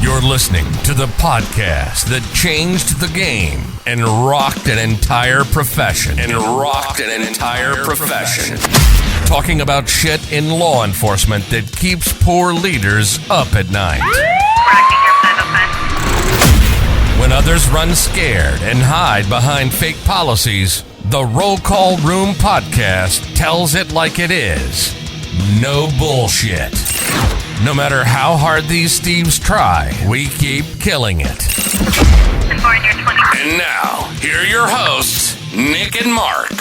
You're listening to the podcast that changed the game and rocked an entire profession. Talking about shit in law enforcement that keeps poor leaders up at night. When others run scared and hide behind fake policies, the Roll Call Room podcast tells it like it is. No bullshit. No matter how hard these thieves try, we keep killing it. And now, here are your hosts, Nick and Mark.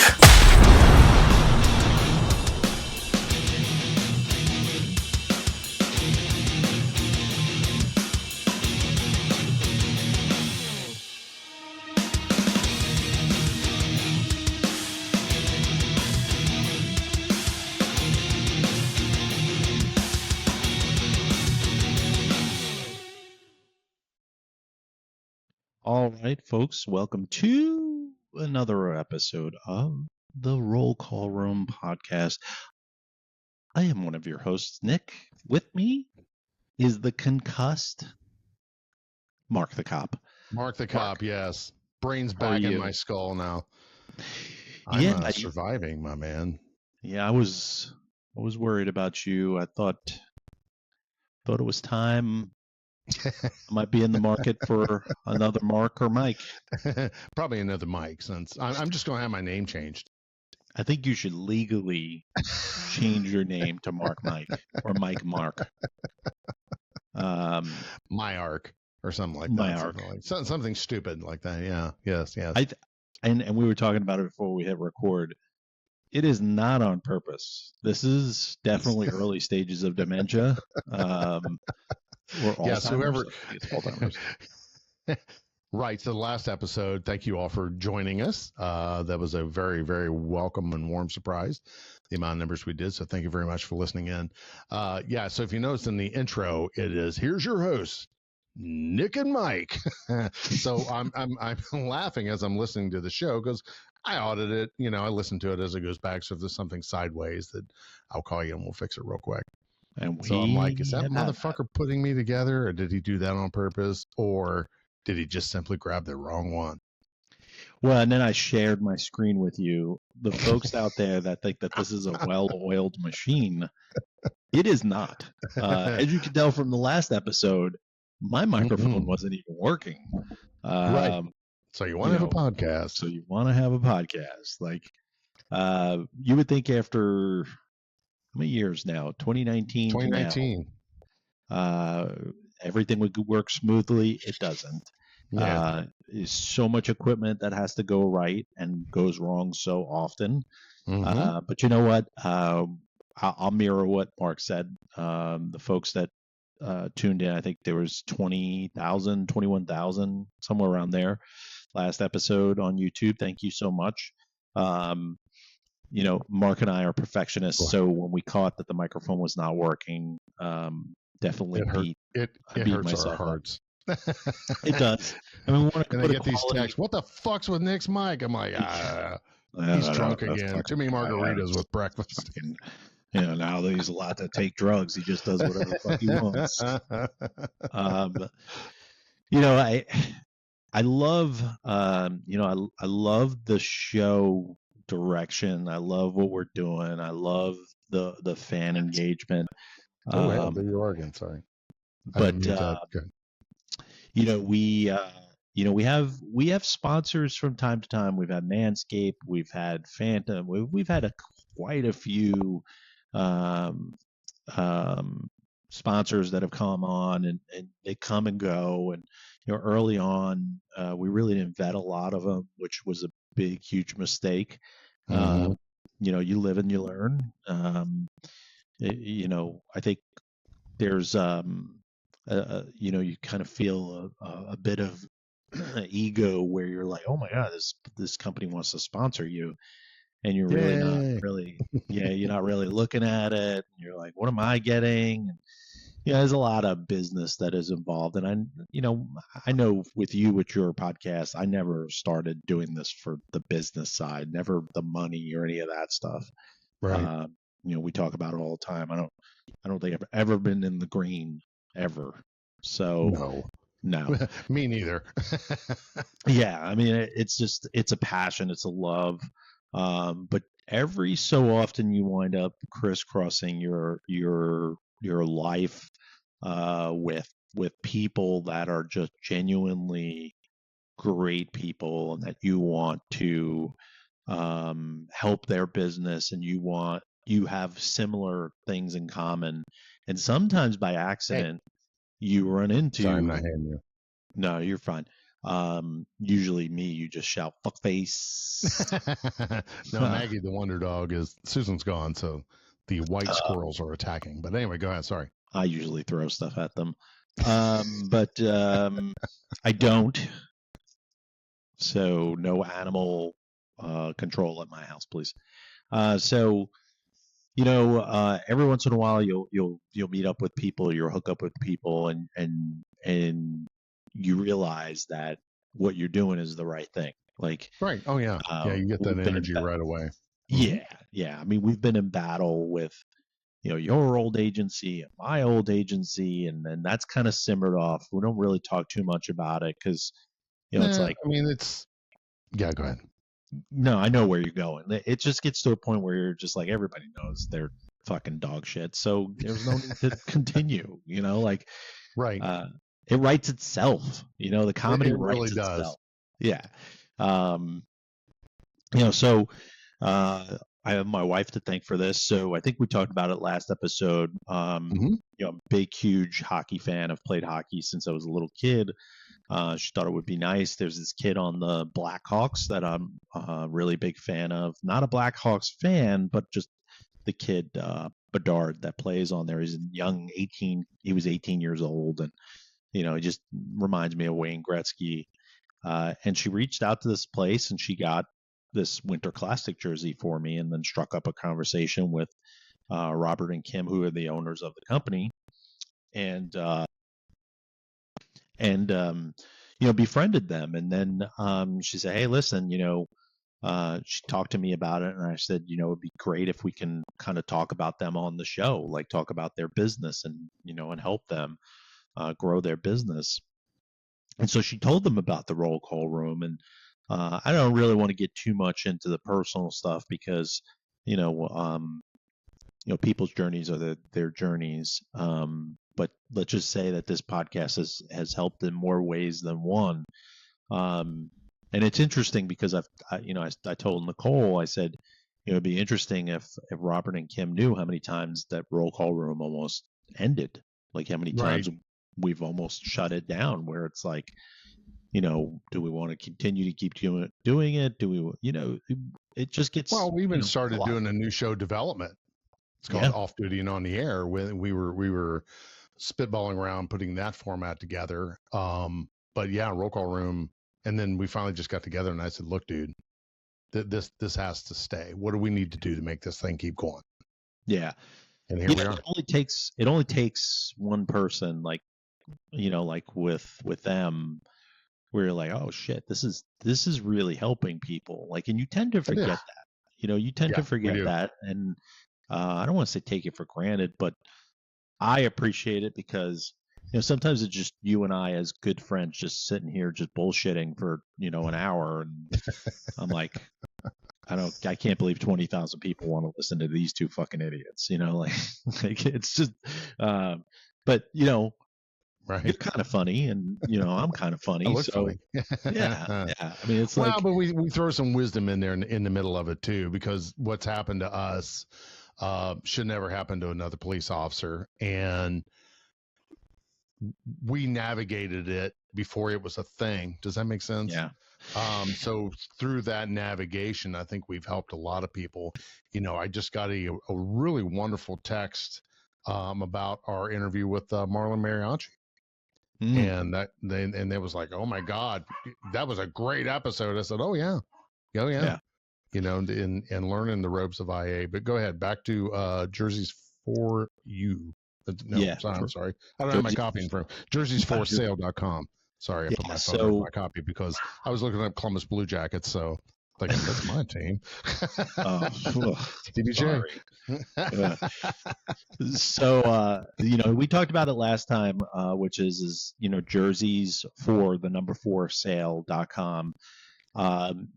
All right, folks, welcome to another episode of the Roll Call Room podcast. I am one of your hosts, Nick. With me is the concussed Mark the Cop. Mark the Cop, yes. Brains back in my skull now. I'm surviving, my man. Yeah, I was worried about you. I thought it was time. I might be in the market for another Mark or Mike. Probably another Mike, since I'm just going to have my name changed. I think you should legally change your name to Mark Mike or Mike Mark. My Arc or something like My that. Arc. Something stupid like that. Yeah. Yes. And we were talking about it before we hit record. It is not on purpose. This is definitely early stages of dementia. Yes, whoever. Alzheimer's. Right. So the last episode, thank you all for joining us. That was a very, very welcome and warm surprise, the amount of numbers we did. So thank you very much for listening in. So if you noticed in the intro, it is, here's your host, Nick and Mike. So I'm laughing as I'm listening to the show because I audit it. I listen to it as it goes back. So if there's something sideways, that I'll call you and we'll fix it real quick. And so I'm like, is that motherfucker putting me together, or did he do that on purpose, or did he just simply grab the wrong one? Well, and then I shared my screen with you. The folks out there that think that this is a well-oiled machine, it is not. As you can tell from the last episode, my microphone wasn't even working. Right. So you want to have a podcast. So you want to have a podcast. Like, you would think after... how many years now? 2019. 2019. Everything would work smoothly. It doesn't. Yeah. There's so much equipment that has to go right and goes wrong so often. Mm-hmm. But you know what? I'll mirror what Mark said. The folks that tuned in, I think there was 20,000, 21,000, somewhere around there, last episode on YouTube. Thank you so much. Mark and I are perfectionists, so when we caught that the microphone was not working, definitely it hurts myself our hearts. It does. I mean, and I get these texts, what the fuck's with Nick's mic? I'm like, he's drunk again. Too many margaritas with breakfast. Now that he's allowed to take drugs, he just does whatever the fuck he wants. I love, I love the show direction. I love what we're doing. I love the fan engagement. There you are again. Sorry, but we have sponsors from time to time. We've had Manscaped, we've had Phantom, we've had quite a few sponsors that have come on, and they come and go. And early on, we really didn't vet a lot of them, which was a big, huge mistake. Mm-hmm. You live and you learn. I think there's, you kind of feel a bit of ego where you're like, oh my God, this company wants to sponsor you. And you're really not really, you're not really looking at it. And you're like, what am I getting? And, there's a lot of business that is involved. And I know with your podcast, I never started doing this for the business side, never the money or any of that stuff. Right. We talk about it all the time. I don't think I've ever been in the green ever. So no. Me neither. Yeah, I mean, it's a passion, it's a love, but every so often you wind up crisscrossing your life with people that are just genuinely great people and that you want to help their business, and you have similar things in common, and sometimes by Hey, accident you run sorry, I'm not into. hearing you. No, you're fine. Usually me, you just shout "fuck face." No, Maggie the Wonder Dog is Susan's gone, so the white squirrels are attacking. But anyway, go ahead. Sorry. I usually throw stuff at them, but I don't. So no animal control at my house, please. So every once in a while you'll meet up with people, you'll hook up with people, and you realize that what you're doing is the right thing. Like, Right. Oh yeah. Yeah, you get that we've been energy right away. yeah. I mean, we've been in battle with your old agency and my old agency, and then that's kind of simmered off. We don't really talk too much about it because it's like, I mean, it's yeah. Go ahead. no, I know where you're going. It just gets to a point where you're just like, everybody knows they're fucking dog shit, so there's no need to continue. Like, Right. it writes itself. The comedy It really writes does. itself. Yeah. Um, so I have my wife to thank for this. So I think we talked about it last episode. Mhm. I'm a big, huge hockey fan. I've played hockey since I was a little kid. She thought it would be nice. There's this kid on the Blackhawks that I'm a really big fan of. Not a Blackhawks fan, but just the kid Bedard that plays on there. He's a young 18. He was 18 years old, and he just reminds me of Wayne Gretzky. And she reached out to this place, and she got this Winter Classic jersey for me, and then struck up a conversation with Robert and Kim, who are the owners of the company, and befriended them. And then she said, "Hey, listen, she talked to me about it, and I said, it'd be great if we can kind of talk about them on the show, like talk about their business and and help them grow their business." And so she told them about the roll call room, and I don't really want to get too much into the personal stuff because people's journeys are their journeys. But let's just say that this podcast has helped in more ways than one. And it's interesting because I told Nicole, I said, it'd be interesting if Robert and Kim knew how many times that roll call room almost ended, like how many Right. times we've almost shut it down, where it's like, do we want to continue to keep doing it? Do we, it just gets. Well, we even a started lot. doing a new show development. It's called Off Duty and On the Air. When we were spitballing around putting that format together. But yeah, roll call room. And then we finally just got together, and I said, "Look, dude, this has to stay. What do we need to do to make this thing keep going?" Yeah. And here we are. It only takes one person, like with them, where you're like, oh shit, this is really helping people. Like, and you tend to forget that. You tend to forget that, and I don't want to say take it for granted, but I appreciate it because sometimes it's just you and I as good friends just sitting here just bullshitting for an hour, and I'm like, I can't believe 20,000 people want to listen to these two fucking idiots. Like it's just, but Right. you're kind of funny, and I'm kind of funny. I look So funny. yeah. I mean, it's Well, like, but we throw some wisdom in there in the middle of it too, because what's happened to us should never happen to another police officer, and we navigated it before it was a thing. Does that make sense? yeah, So through that navigation, I think we've helped a lot of people. I just got a really wonderful text about our interview with Marlon Mariachi. And they was like, "Oh my God, that was a great episode." I said, "Oh yeah. And learning the ropes of IA." But go ahead, back to jerseys for you. No, yeah. I'm sorry. I don't have my copy in front. Jerseysforsale.com. Sorry, I put my phone in my copy because I was looking up Columbus Blue Jackets, so Like, that's my team. DBJ. Sorry. So, we talked about it last time, which is jerseys for the number 4 sale.com. And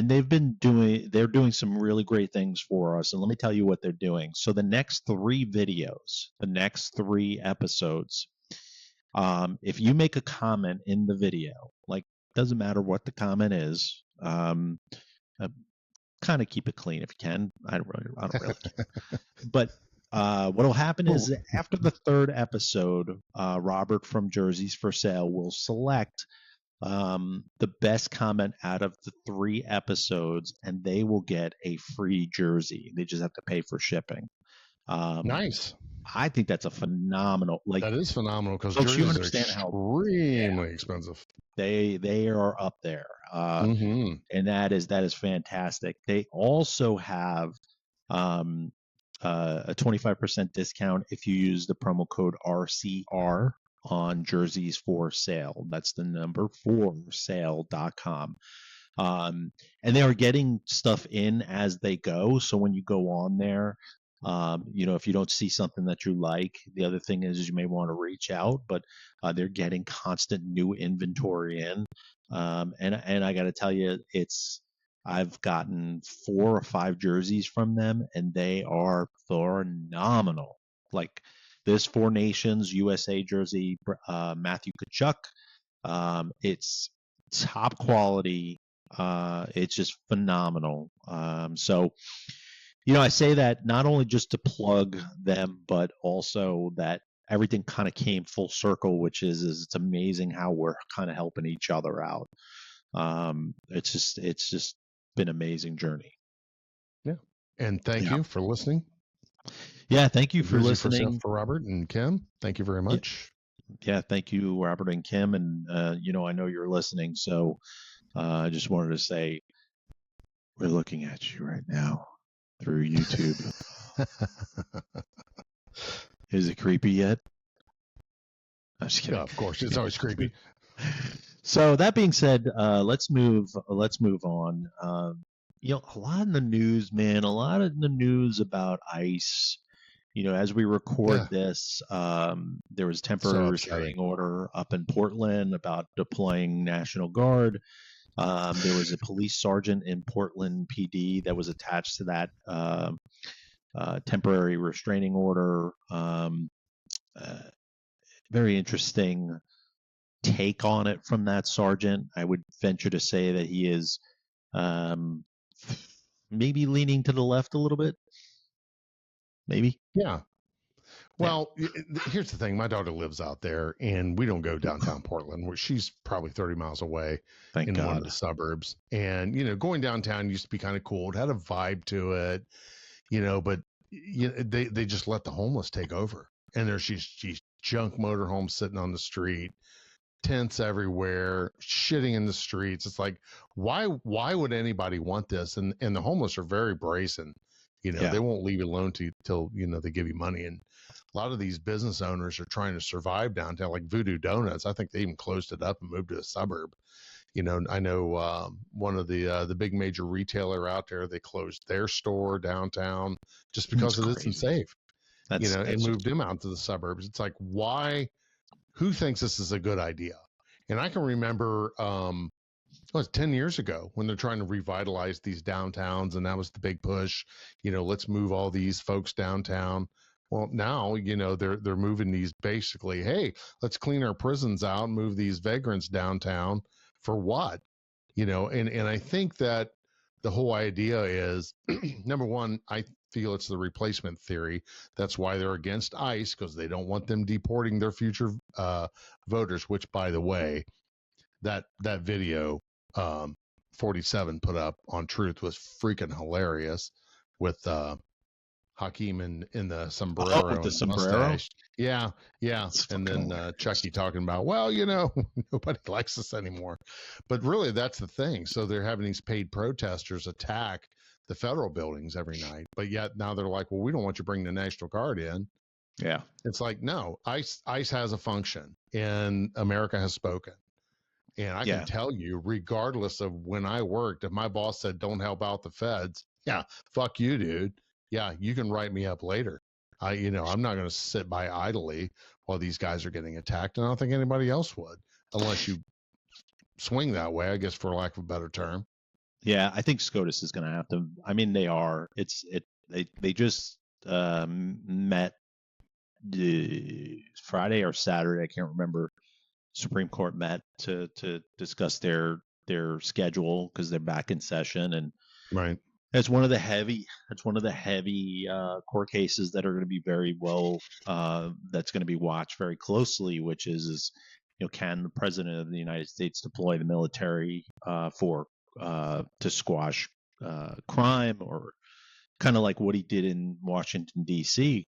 they're doing some really great things for us. And let me tell you what they're doing. So the next 3 videos, the next 3 episodes, if you make a comment in the video, like, doesn't matter what the comment is, kind of keep it clean if you can. I don't really care. But what'll happen is after the 3rd episode, Robert from Jerseys for Sale will select the best comment out of the 3 episodes, and they will get a free jersey. They just have to pay for shipping. Nice. I think that's a phenomenal. That is phenomenal, because folks, you jerseys understand are extremely expensive. They are up there, and that is fantastic. They also have a 25% discount if you use the promo code RCR on Jerseys for Sale. That's the number 4 sale.com. And they are getting stuff in as they go. So when you go on there, if you don't see something that you like, the other thing is you may want to reach out, but they're getting constant new inventory in. And I got to tell you, I've gotten 4 or 5 jerseys from them, and they are phenomenal. Like this 4 Nations USA jersey, Matthew Tkachuk, it's top quality. It's just phenomenal. So I say that not only just to plug them, but also that everything kind of came full circle, which is it's amazing how we're kind of helping each other out. It's just been an amazing journey. Yeah. And thank you for listening. Yeah. Thank you for listening. For Robert and Kim. Thank you very much. Yeah. Thank you, Robert and Kim. And, I know you're listening. So I just wanted to say, we're looking at you right now through YouTube. Is it creepy yet? I'm just kidding. Yeah, of course, it's always creepy. So that being said, let's move on. A lot in the news, man. A lot in the news about ICE. As we record this, there was a temporary restraining order up in Portland about deploying National Guard. There was a police sergeant in Portland PD that was attached to that temporary restraining order. Very interesting take on it from that sergeant. I would venture to say that he is maybe leaning to the left a little bit. Maybe. Yeah. Well, here's the thing. My daughter lives out there, and we don't go downtown Portland, where she's probably 30 miles away in one of the suburbs. And, going downtown used to be kind of cool. It had a vibe to it, but they just let the homeless take over. And there's these junk motorhomes sitting on the street, tents everywhere, shitting in the streets. It's like, why would anybody want this? And the homeless are very brazen. They won't leave you alone till they give you money. And a lot of these business owners are trying to survive downtown, like Voodoo Donuts. I think they even closed it up and moved to a suburb. I know one of the big major retailer out there, they closed their store downtown just because it isn't safe. And moved them out to the suburbs. It's like, why? Who thinks this is a good idea? And I can remember, 10 years ago when they're trying to revitalize these downtowns, and that was the big push. Let's move all these folks downtown. Well, now, they're moving these basically, hey, let's clean our prisons out and move these vagrants downtown for what? And I think that the whole idea is, number one, I feel it's the replacement theory. That's why they're against ICE, because they don't want them deporting their future voters, which, by the way, that video 47 put up on Truth was freaking hilarious with Hakeem in the sombrero. With the sombrero? Mustache. Yeah. And then Chucky talking about, well, nobody likes us anymore. But really, that's the thing. So they're having these paid protesters attack the federal buildings every night. But yet now they're like, well, we don't want you to bring the National Guard in. Yeah. It's like, no, ICE has a function, and America has spoken. And I can Yeah. tell you, regardless of when I worked, if my boss said, don't help out the feds, yeah, fuck you, dude. Yeah, you can write me up later. I'm not going to sit by idly while these guys are getting attacked. And I don't think anybody else would, unless you swing that way, I guess, for lack of a better term. Yeah, I think SCOTUS is going to have to. I mean, they are. They just met Friday or Saturday. I can't remember. Supreme Court met to discuss their schedule because they're back in session, and Right. that's one of the heavy court cases that are going to be very well. That's going to be watched very closely, which is can the president of the United States deploy the military to squash crime, or kind of like what he did in Washington D.C.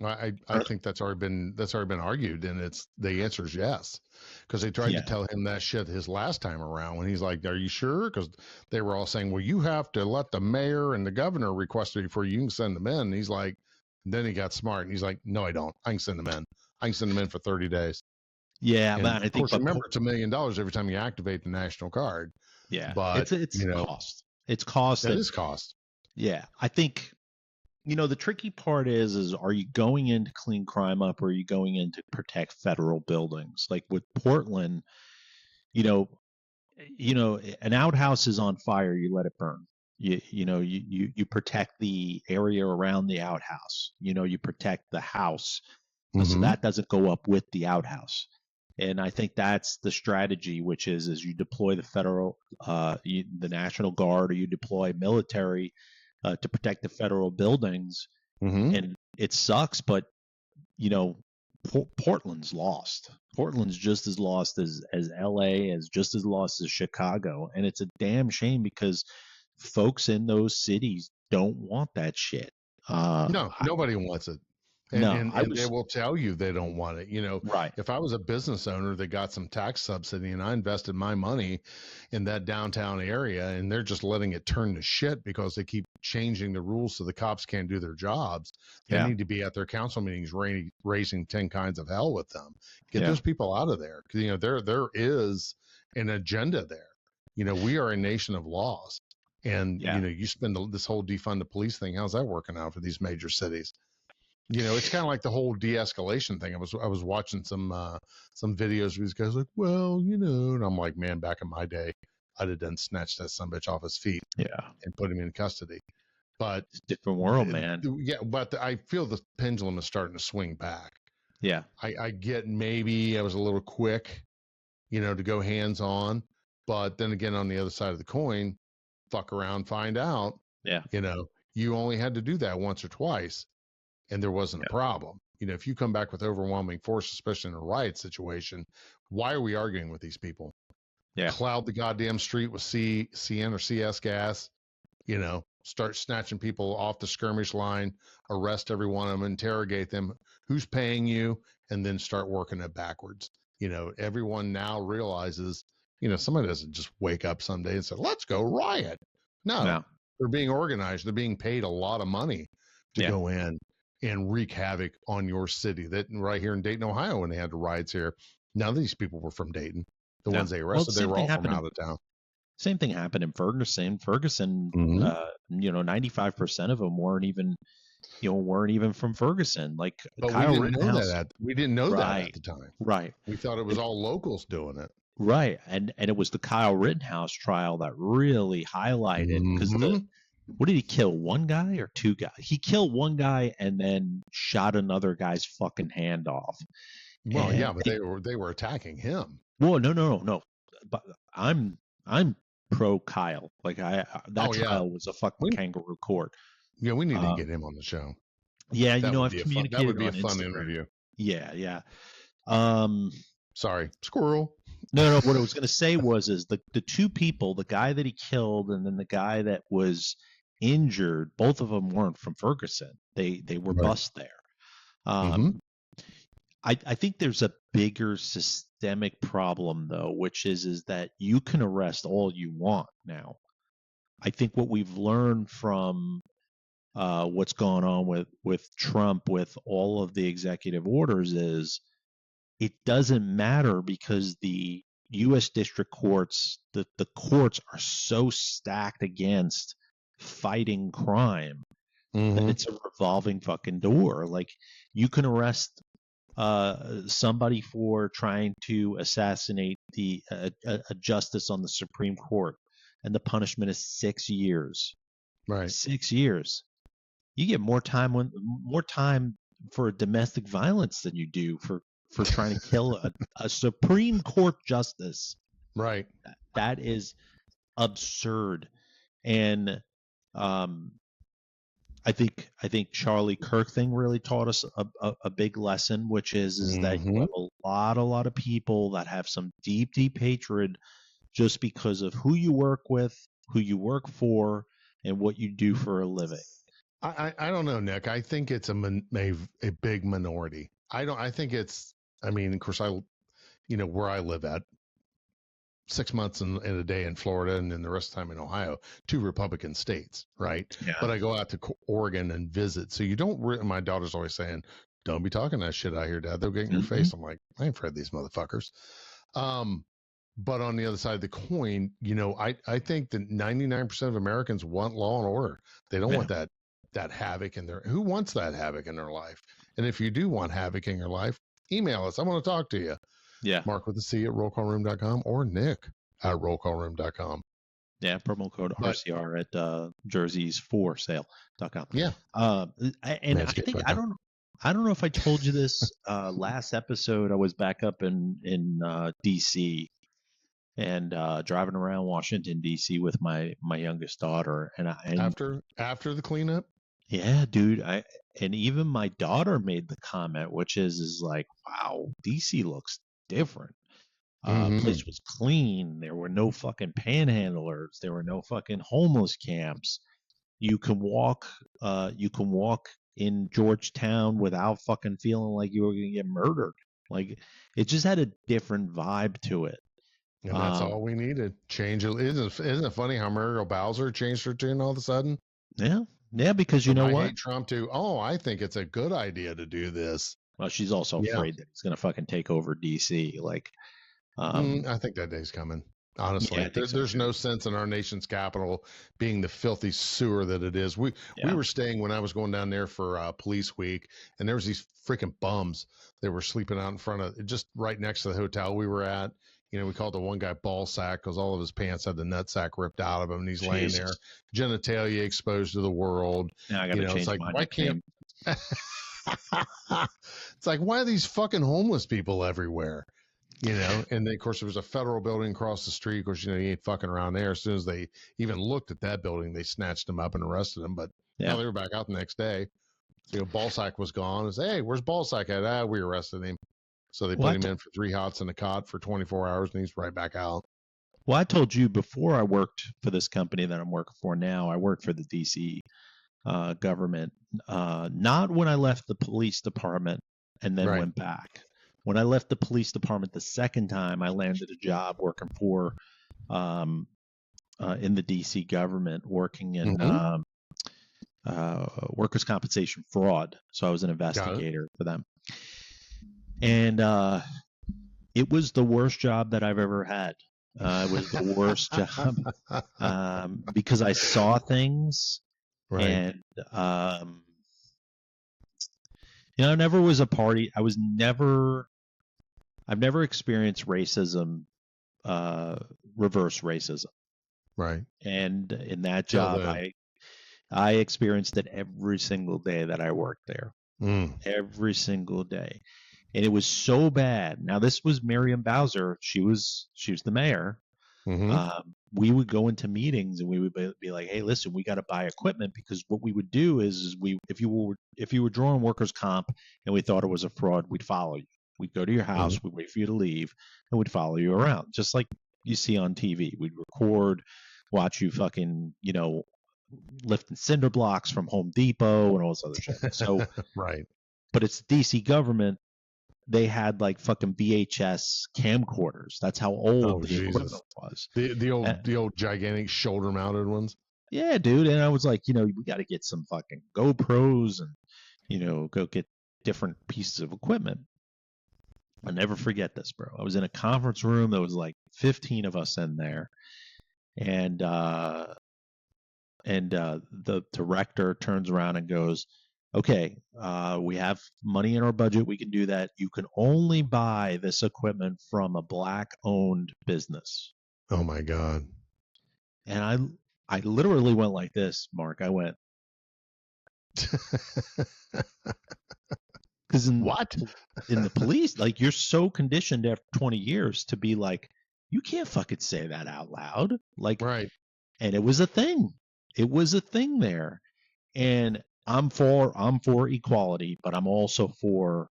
I think that's already been argued, and the answer is yes, because they tried to tell him that shit his last time around when he's like, "Are you sure?" Because they were all saying, "Well, you have to let the mayor and the governor request it before you can send them in." And he's like, then he got smart and he's like, "No, I don't. I can send them in. I can send them in for 30 days." Yeah, and but I of think, course, remember, it's $1 million every time you activate the National Guard. Yeah, but it's cost. It's cost. That is cost. Yeah, I think. The tricky part is are you going in to clean crime up, or are you going in to protect federal buildings? Like with Portland, an outhouse is on fire, you let it burn. You protect the area around the outhouse. You protect the house, so that doesn't go up with the outhouse. And I think that's the strategy, which is you deploy the federal, the National Guard, or you deploy military to protect the federal buildings. And it sucks, but Portland's lost. Portland's just as lost as LA, as just as lost as Chicago, and it's a damn shame because folks in those cities don't want that shit. No, nobody wants it. And they will tell you they don't want it. Right. If I was a business owner that got some tax subsidy and I invested my money in that downtown area and they're just letting it turn to shit because they keep changing the rules so the cops can't do their jobs, they need to be at their council meetings raising 10 kinds of hell with them. Get those people out of there. Because, there is an agenda there. We are a nation of laws. And, you spend this whole defund the police thing. How's that working out for these major cities? It's kind of like the whole de-escalation thing. I was watching some videos where these guys like, well, and I'm like, man, back in my day, I'd have done snatched that sumbitch off his feet, and put him in custody. But it's a different world, man. Yeah, but I feel the pendulum is starting to swing back. Yeah, I get maybe I was a little quick, to go hands on, but then again, on the other side of the coin, fuck around, find out. Yeah, you only had to do that once or twice. And there wasn't a problem. If you come back with overwhelming force, especially in a riot situation, why are we arguing with these people? Yeah. Cloud the goddamn street with CN or CS gas, start snatching people off the skirmish line, arrest every one of them, interrogate them, who's paying you, and then start working it backwards. Everyone now realizes, somebody doesn't just wake up someday and say, let's go riot. No. They're being organized. They're being paid a lot of money to go in and wreak havoc on your city. That right here in Dayton, Ohio, when they had the riots here, none of these people were from Dayton. The ones they arrested, they were all from out of town. Same thing happened in Ferguson. 95% of them weren't even from Ferguson. Like, but Kyle we didn't know that. We didn't know that at the time. Right. We thought it was all locals doing it. Right. And it was the Kyle Rittenhouse trial that really highlighted, because what did he kill? One guy or two guys? He killed one guy and then shot another guy's fucking hand off. Well, but they were attacking him. Well, no. But I'm pro Kyle. Like trial was a fucking kangaroo court. Yeah, we need to get him on the show. Yeah, I've communicated. That would be a fun Instagram. interview. Yeah. Sorry, squirrel. No. What I was going to say was the two people, the guy that he killed and then the guy that was injured, both of them weren't from Ferguson. They were bused there. I think there's a bigger systemic problem though, which is that you can arrest all you want now. I think what we've learned from what's going on with Trump, with all of the executive orders, is it doesn't matter, because the U.S. district courts, the courts are so stacked against fighting crime that it's a revolving fucking door. Like, you can arrest somebody for trying to assassinate a justice on the Supreme Court, and the punishment is 6 years. Right. 6 years. You get more time for domestic violence than you do for trying to kill a Supreme Court justice. Right. That is absurd. And I think Charlie Kirk thing really taught us a big lesson, which is that you have a lot of people that have some deep hatred just because of who you work with, who you work for, and what you do for a living. I don't know, Nick. I think it's a big minority. I think it's, I mean, of course, where I live at, 6 months in a day in Florida, and then the rest of the time in Ohio, 2 Republican states, right? Yeah. But I go out to Oregon and visit. So you don't my daughter's always saying, don't be talking that shit out here, Dad. They'll get in your face. I'm like, I ain't afraid of these motherfuckers. But on the other side of the coin, I think that 99% of Americans want law and order. They don't want that havoc in their, who wants that havoc in their life? And if you do want havoc in your life, email us. I want to talk to you. Yeah. Mark with a C at rollcallroom.com or Nick at rollcallroom.com. Yeah. Promo code RCR at jerseysforsale.com. Yeah. And I don't know if I told you this last episode. I was back up in DC and driving around Washington DC with my youngest daughter, and after the cleanup. Yeah, dude. And even my daughter made the comment, which is like, wow, DC looks different. Place was clean. There were no fucking panhandlers. There were no fucking homeless camps. You can walk in Georgetown without fucking feeling like you were gonna get murdered. Like, it just had a different vibe to it. And that's all we needed. Change. Isn't it funny how Muriel Bowser changed her tune all of a sudden? Yeah. Yeah, because you know what? Hate Trump too. Oh, I think it's a good idea to do this. Well, she's also afraid that he's going to fucking take over DC. Like, I think that day's coming. Honestly, there's no sense in our nation's capital being the filthy sewer that it is. We were staying when I was going down there for police week, and there was these freaking bums that were sleeping out in front of, just right next to the hotel we were at. We called the one guy ball sack because all of his pants had the nut sack ripped out of him, and he's laying there, genitalia exposed to the world. Yeah, I got to change my nickname. It's like, why are these fucking homeless people everywhere? And then, of course, there was a federal building across the street. Of course, you ain't fucking around there. As soon as they even looked at that building, they snatched him up and arrested him. But they were back out the next day. So, Ballsack was gone. It's, hey, where's Ballsack at? We arrested him. So they put him in for 3 hots in a cot for 24 hours, and he's right back out. Well, I told you before I worked for this company that I'm working for now, I worked for the D.C. Government. Not when I left the police department and then went back. When I left the police department the second time, I landed a job working for in the D.C. government, working in workers' compensation fraud. So I was an investigator for them. And it was the worst job that I've ever had. It was the worst job because I saw things, and never was a party. I've never experienced racism, reverse racism. Right. And in that job, I experienced it every single day that I worked there. Every single day. And it was so bad. Now, this was Miriam Bowser. She was the mayor. We would go into meetings and we would be like, "Hey, listen, we got to buy equipment," because what we would do is if you were drawing workers' comp and we thought it was a fraud, we'd follow you. We'd go to your house, we'd wait for you to leave, and we'd follow you around, just like you see on TV. We'd record, watch you fucking, lifting cinder blocks from Home Depot and all this other shit. So right. But it's the DC government. They had like fucking VHS camcorders. That's how old the equipment was. The old gigantic shoulder mounted ones. Yeah, dude. And I was like, we got to get some fucking GoPros and, go get different pieces of equipment. I'll never forget this, bro. I was in a conference room. There was like 15 of us in there, and the director turns around and goes, "Okay, we have money in our budget. We can do that. You can only buy this equipment from a black-owned business." Oh my God. And I literally went like this, Mark. I went, because What? in the police, like, you're so conditioned after 20 years to be like, you can't fucking say that out loud. Like, Right. and it was a thing. It was a thing there. And I'm for equality, but I'm also for,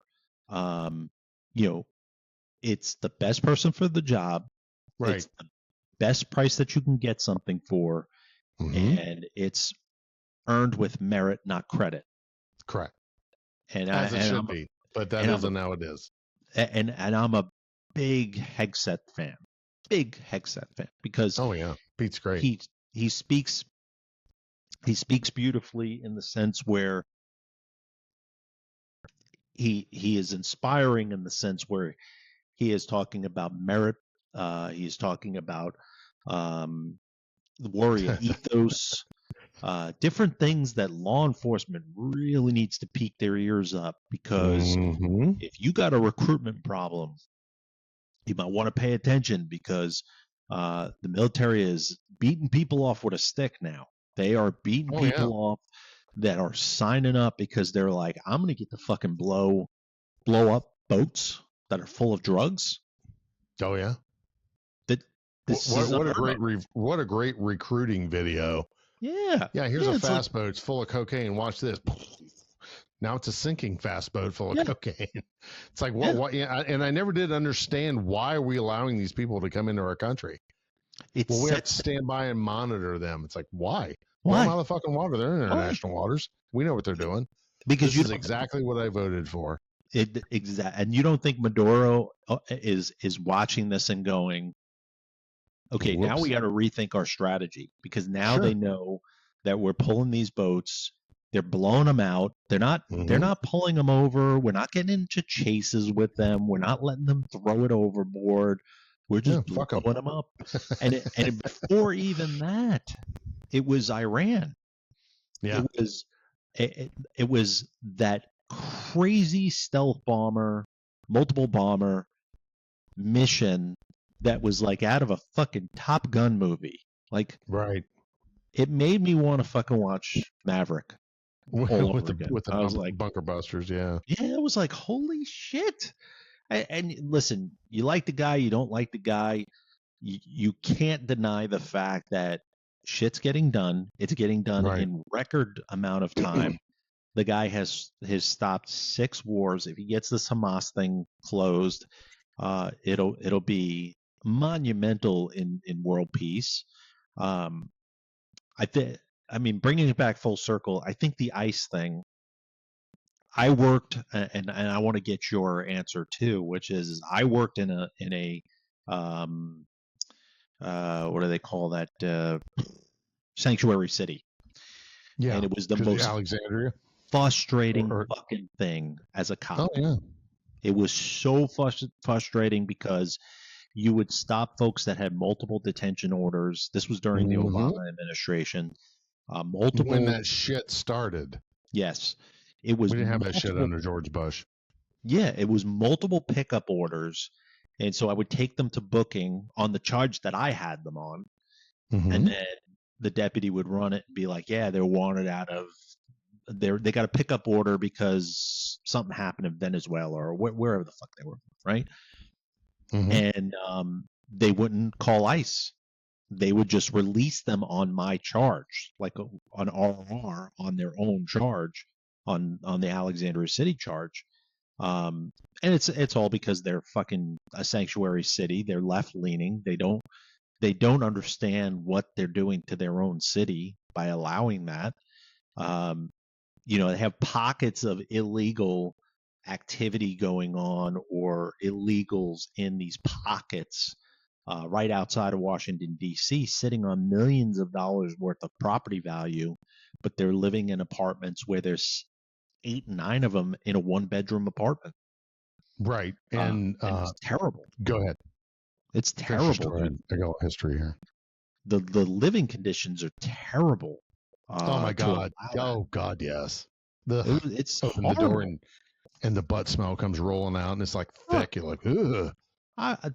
um, you know, it's the best person for the job. Right. It's the best price that you can get something for, Mhm. and it's earned with merit, not credit. Correct. And As it should I'm be, but that and isn't how it is. and I'm a big Hegseth fan. Big Hegseth fan because Oh yeah, Pete's great. he speaks beautifully in the sense where he is inspiring in the sense where he is talking about merit. He is talking about the warrior ethos, different things that law enforcement really needs to peak their ears up, because Mhm. if you got a recruitment problem, you might want to pay attention, because the military is beating people off with a stick now. They are beating Oh yeah. people off that are signing up because they're like, I'm going to get to fucking blow up boats that are full of drugs. Oh yeah. That this is What a unheard great of. what a great recruiting video. Yeah. Yeah, here's Yeah, a it's like, fast boat. It's full of cocaine. Watch this. Now it's a sinking fast boat full of yeah, cocaine. It's like yeah. what? Yeah, and I never did understand why are we allowing these people to come into our country. It Well, we have to sets stand by and monitor them. It's like why? Well, why? out of the fucking water. They're in Why? international waters. We know what they're doing. Because This you is don't exactly what I voted for. and you don't think Maduro is watching this and going, okay, now we Whoops. got to rethink our strategy, because now Sure. they know that we're pulling these boats. They're blowing them out. They're Mm-hmm. not pulling them over. We're not getting into chases with them. We're not letting them throw it overboard. We're Yeah, just fuck them. blowing them up. And before even that, it was Iran. Yeah. It was that crazy stealth bomber, multiple bomber mission that was like out of a fucking Top Gun movie. Like, Right. it made me want to fucking watch Maverick all over again. with the I was like, bunker busters. Yeah. yeah, it was like, holy shit. And listen, you like the guy, you don't like the guy. You can't deny the fact that shit's getting done. It's getting done Right. in record amount of time. The guy has stopped 6 wars. If he gets this Hamas thing closed, it'll be monumental in world peace. Um, I mean, bringing it back full circle, I think the ICE thing. I worked, and I want to get your answer too, which is I worked in a what do they call that, sanctuary city, Yeah. and it was the most Alexandria frustrating or fucking thing as a cop. oh yeah. It was so frustrating because you would stop folks that had multiple detention orders. This was during the Mhm. Obama administration. When Multiple, that shit started. yes, it was We didn't have that shit multiple. under George Bush. Yeah, it was multiple pickup orders, and so I would take them to booking on the charge that I had them on, Mhm. and then the deputy would run it and be like, "Yeah, they're wanted out of they got a pickup order because something happened in Venezuela or wherever the fuck they were, right?" Mhm. And they wouldn't call ICE. They would just release them on my charge, like on RR, on their own charge, on the Alexandria City charge. And it's all because they're fucking a sanctuary city. They're left leaning. They don't understand what they're doing to their own city by allowing that. They have pockets of illegal activity going on, or illegals in these pockets right outside of Washington, D.C., sitting on millions of dollars worth of property value, but they're living in apartments where there's 8, 9 of them in a 1-bedroom apartment. Right. And it's terrible. Go ahead. It's terrible. I got a history here. The living conditions are terrible. Oh my God. Oh God, yes. It's open horrible. the door and the butt smell comes rolling out, and it's like thick. You're like, ugh.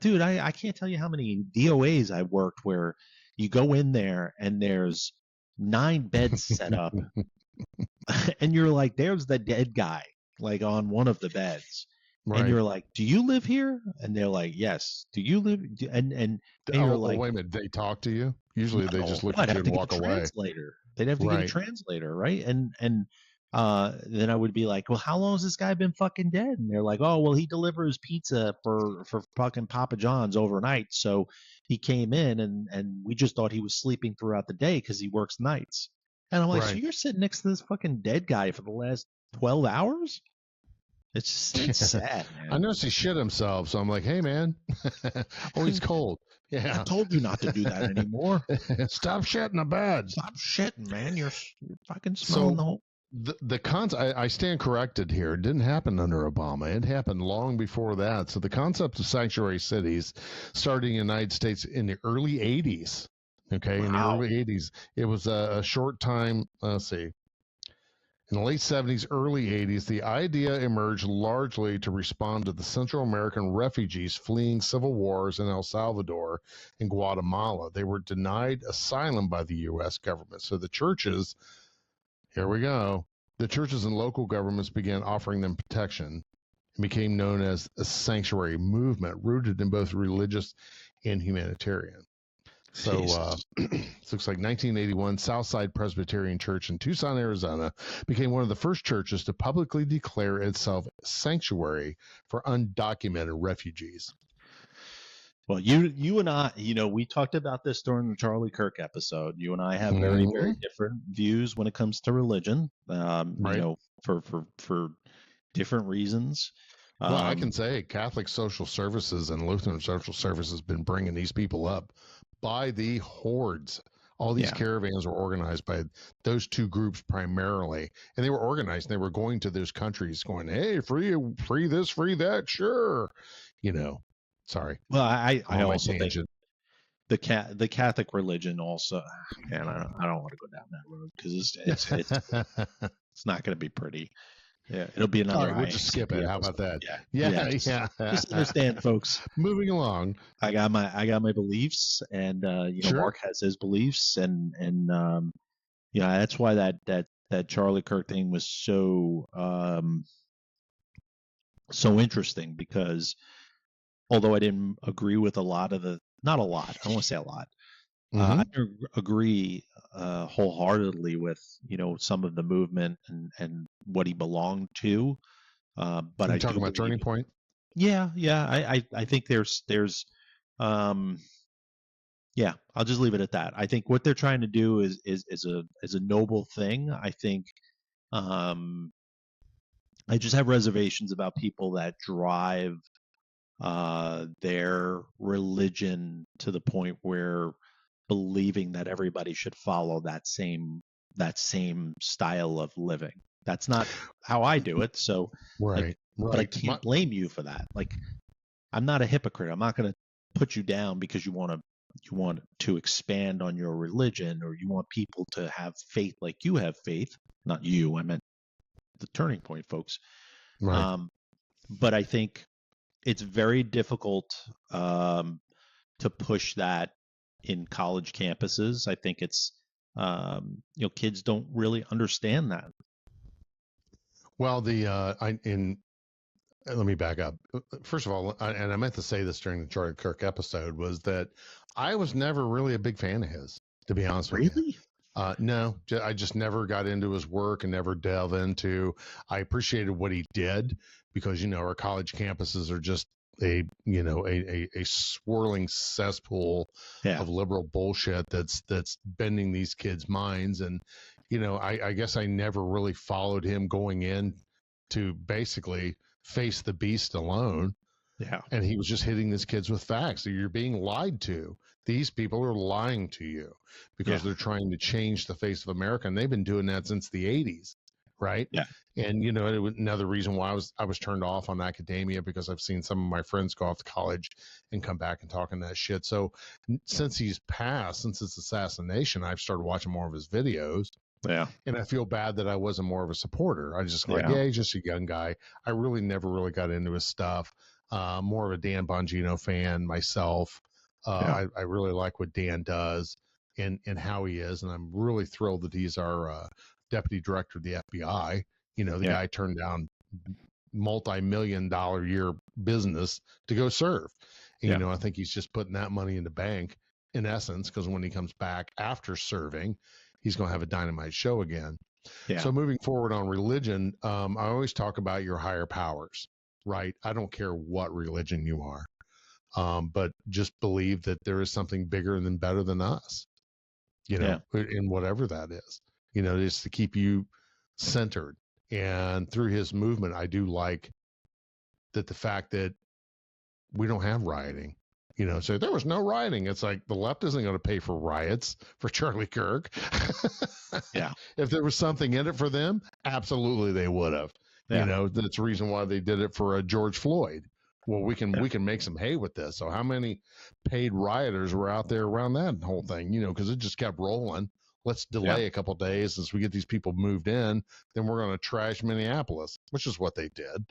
Dude, I can't tell you how many DOAs I worked where you go in there and there's 9 beds set up, and you're like, there's the dead guy, like on one of the beds. Right. And you're like, do you live here? And they're like, yes. Do you live? And you're like, wait a minute. They talk to you? Usually they just look at you and walk away. Translator. They'd have to get a translator, right? And then I would be like, well, how long has this guy been fucking dead? And they're like, oh, well, he delivers pizza for fucking Papa John's overnight. So he came in and we just thought he was sleeping throughout the day because he works nights. And I'm like, so you're sitting next to this fucking dead guy for the last 12 hours? It's sad, man. I noticed he shit himself, so I'm like, hey, man. Oh, he's cold. Yeah. I told you not to do that anymore. Stop shitting the bed. Stop shitting, man. You're fucking smelling the whole... I stand corrected here. It didn't happen under Obama. It happened long before that. So the concept of sanctuary cities started in the United States in the early 80s. Okay, in the early 80s. It was a short time, let's see. In the late 70s, early 80s, the idea emerged largely to respond to the Central American refugees fleeing civil wars in El Salvador and Guatemala. They were denied asylum by the U.S. government. So the churches, here we go, the churches and local governments began offering them protection and became known as a sanctuary movement rooted in both religious and humanitarian. So it looks like 1981, Southside Presbyterian Church in Tucson, Arizona, became one of the first churches to publicly declare itself sanctuary for undocumented refugees. Well, you and I, we talked about this during the Charlie Kirk episode. You and I have very, very different views when it comes to religion, for different reasons. Well, I can say Catholic Social Services and Lutheran Social Services have been bringing these people up by the hordes. All these caravans were organized by those two groups primarily, and they were organized. And they were going to those countries, going, "Hey, free this, free that, sure." Sorry. Well, I also think the Catholic religion also, man, I don't want to go down that road because it's not going to be pretty. Yeah, it'll be another. All right, we'll just skip it. How about that? Yeah. Just understand, folks. Moving along. I got my beliefs, and Mark has his beliefs, and that's why that Charlie Kirk thing was so interesting, because although I didn't agree with not a lot, I don't want to say a lot. I agree wholeheartedly with some of the movement and what he belonged to. But I talking about Turning Point. Yeah. I think there's I'll just leave it at that. I think what they're trying to do is a noble thing. I think I just have reservations about people that drive their religion to the point where believing that everybody should follow that same style of living. That's not how I do it. So, right. But I can't blame you for that. Like, I'm not a hypocrite. I'm not going to put you down because you want to expand on your religion, or you want people to have faith like you have faith. Not you. I meant the Turning Point folks. Right. But I think it's very difficult to push that in college campuses. I think it's kids don't really understand that. Well, let me back up. First of all, and I meant to say this during the Charlie Kirk episode, was that I was never really a big fan of his, to be honest with you. No, I just never got into his work and never delved into. I appreciated what he did because our college campuses are just a swirling cesspool of liberal bullshit that's bending these kids' minds. And I guess I never really followed him going in to basically face the beast alone. Yeah. And he was just hitting these kids with facts. You're being lied to. These people are lying to you because they're trying to change the face of America, and they've been doing that since the 80s. right? Yeah. And it was another reason why I was turned off on academia, because I've seen some of my friends go off to college and come back and talking that shit. So since he's passed, since his assassination, I've started watching more of his videos. Yeah. And I feel bad that I wasn't more of a supporter. I just like, Yeah. yeah, he's just a young guy. I really never really got into his stuff. More of a Dan Bongino fan myself. I really like what Dan does and how he is. And I'm really thrilled that he's our deputy director of the FBI. The guy turned down multi-million-dollar year business to go serve. And, I think he's just putting that money in the bank in essence, because when he comes back after serving, he's going to have a dynamite show again. Yeah. So moving forward on religion, I always talk about your higher powers, right? I don't care what religion you are, but just believe that there is something bigger and better than us, in whatever that is, just to keep you centered. And through his movement, I do like that the fact that we don't have rioting. So there was no rioting. It's like the left isn't going to pay for riots for Charlie Kirk. Yeah. If there was something in it for them, absolutely they would have. Yeah. That's the reason why they did it for George Floyd. Well, we can make some hay with this. So how many paid rioters were out there around that whole thing? Because it just kept rolling. Let's delay a couple days as we get these people moved in. Then we're going to trash Minneapolis, which is what they did.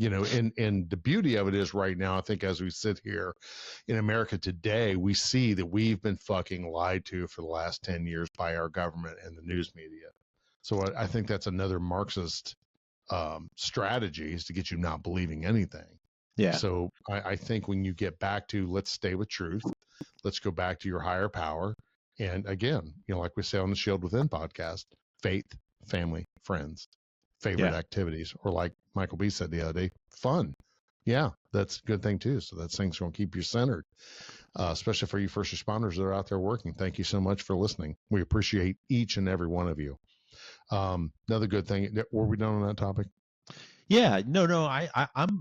And the beauty of it is right now, I think as we sit here in America today, we see that we've been fucking lied to for the last 10 years by our government and the news media. So I think that's another Marxist strategy, is to get you not believing anything. Yeah. So I think when you get back to, let's stay with truth, let's go back to your higher power. And again, like we say on the Shield Within podcast, faith, family, friends, favorite activities, or like Michael B said the other day, fun. Yeah, that's a good thing too. So that thing's going to keep you centered, especially for you first responders that are out there working. Thank you so much for listening. We appreciate each and every one of you. Another good thing. Were we done on that topic? Yeah. No.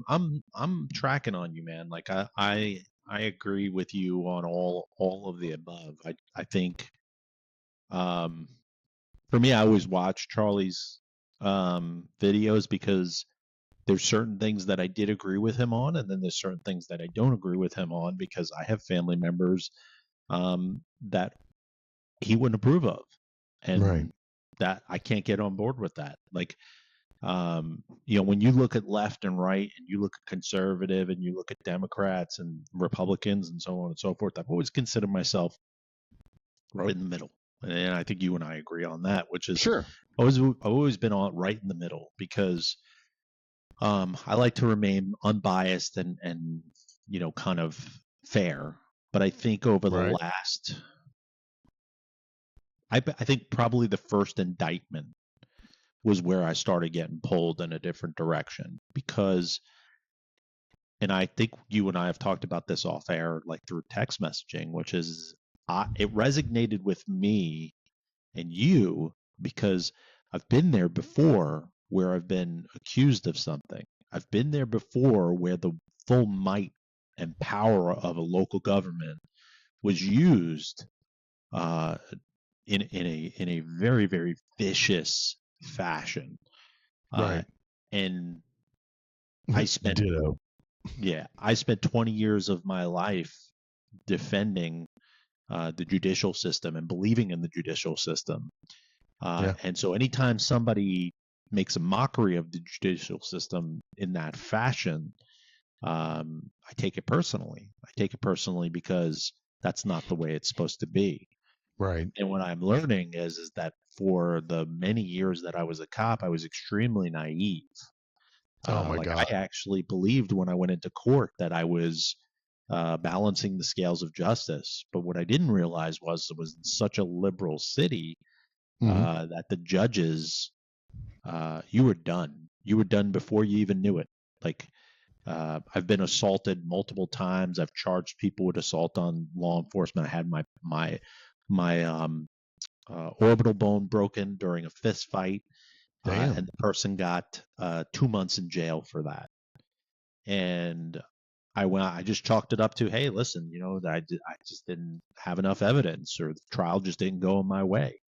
I'm tracking on you, man. Like I agree with you on all of the above. I think, for me, I always watch Charlie's videos because there's certain things that I did agree with him on, and then there's certain things that I don't agree with him on because I have family members that he wouldn't approve of, and that I can't get on board with that. Like, when you look at left and right, and you look at conservative, and you look at Democrats and Republicans, and so on and so forth, I've always considered myself right in the middle. And I think you and I agree on that, which is sure. I've always been on right in the middle because I like to remain unbiased and kind of fair. But I think over the last, I think probably the first indictment was where I started getting pulled in a different direction because, and I think you and I have talked about this off air, like through text messaging, which is it resonated with me and you because I've been there before where I've been accused of something. I've been there before where the full might and power of a local government was used in a very, very vicious fashion. And I spent Ditto. Yeah, I spent 20 years of my life defending the judicial system and believing in the judicial system. And so anytime somebody makes a mockery of the judicial system in that fashion, I take it personally. I take it personally because that's not the way it's supposed to be. Right. And what I'm learning is that for the many years that I was a cop, I was extremely naive. Oh my God. I actually believed when I went into court that I was balancing the scales of justice. But what I didn't realize was it was such a liberal city that the judges, you were done. You were done before you even knew it. Like, I've been assaulted multiple times. I've charged people with assault on law enforcement. I had my orbital bone broken during a fist fight. And the person got 2 months in jail for that. And I just chalked it up to, hey, listen, I just didn't have enough evidence, or the trial just didn't go my way.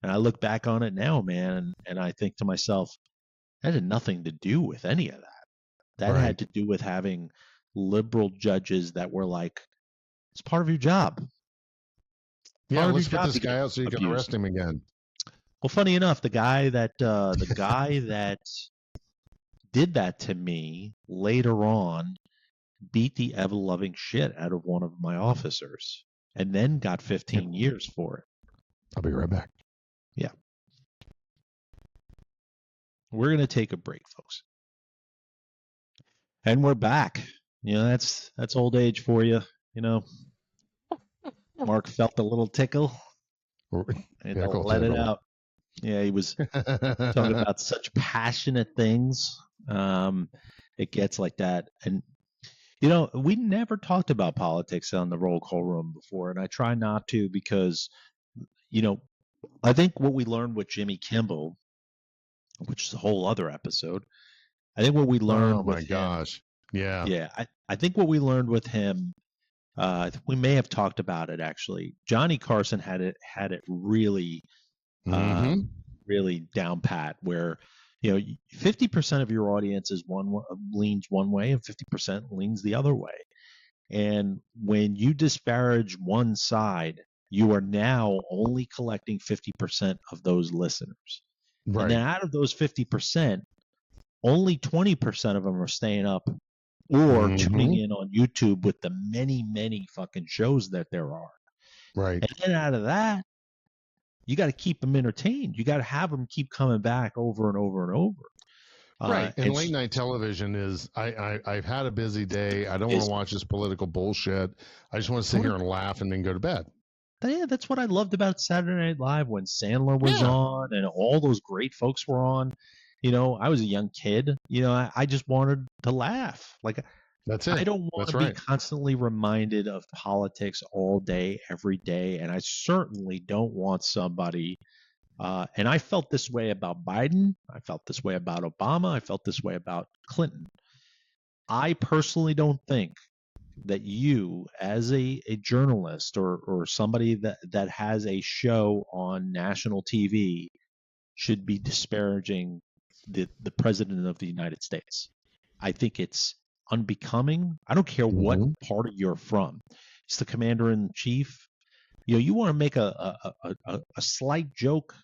And I look back on it now, man, and I think to myself, that had nothing to do with any of that. That Right. had to do with having liberal judges that were like, it's part of your job. Yeah, Part of let's your put job this to get guy out so you can abused. arrest him again. Well, funny enough, the guy that did that to me later on beat the ever loving shit out of one of my officers, and then got 15 years for it. I'll be right back. Yeah. We're going to take a break, folks. And we're back. You know, that's old age for you. You know, Mark felt a little tickle and to let it out. Yeah, he was talking about such passionate things. It gets like that. And, you know, we never talked about politics on the roll call room before, and I try not to because, you know, I think what we learned with Jimmy Kimball, which is a whole other episode, I think what we learned with him. Oh, my gosh. Yeah. Yeah. I think what we learned with him, we may have talked about it actually. Johnny Carson had it really, really down pat, where, you know, 50% of your audience is leans one way and 50% leans the other way. And when you disparage one side, you are now only collecting 50% of those listeners. Right. And then out of those 50%, only 20% of them are staying up or tuning in on YouTube with the many, many fucking shows that there are. Right. And then out of that, you got to keep them entertained. You got to have them keep coming back over and over and over. Right. And late night television is, I've had a busy day. I don't want to watch this political bullshit. I just want to sit here and laugh and then go to bed. Yeah, that's what I loved about Saturday Night Live when Sandler was on and all those great folks were on. You know, I was a young kid. You know, I just wanted to laugh. Like, that's it. I don't want to be constantly reminded of politics all day, every day. And I certainly don't want somebody. And I felt this way about Biden. I felt this way about Obama. I felt this way about Clinton. I personally don't think that you, as a journalist or somebody that has a show on national TV, should be disparaging the president of the United States. I think it's unbecoming. I don't care what part of you're from. It's the commander in chief. You know, you want to make a slight joke,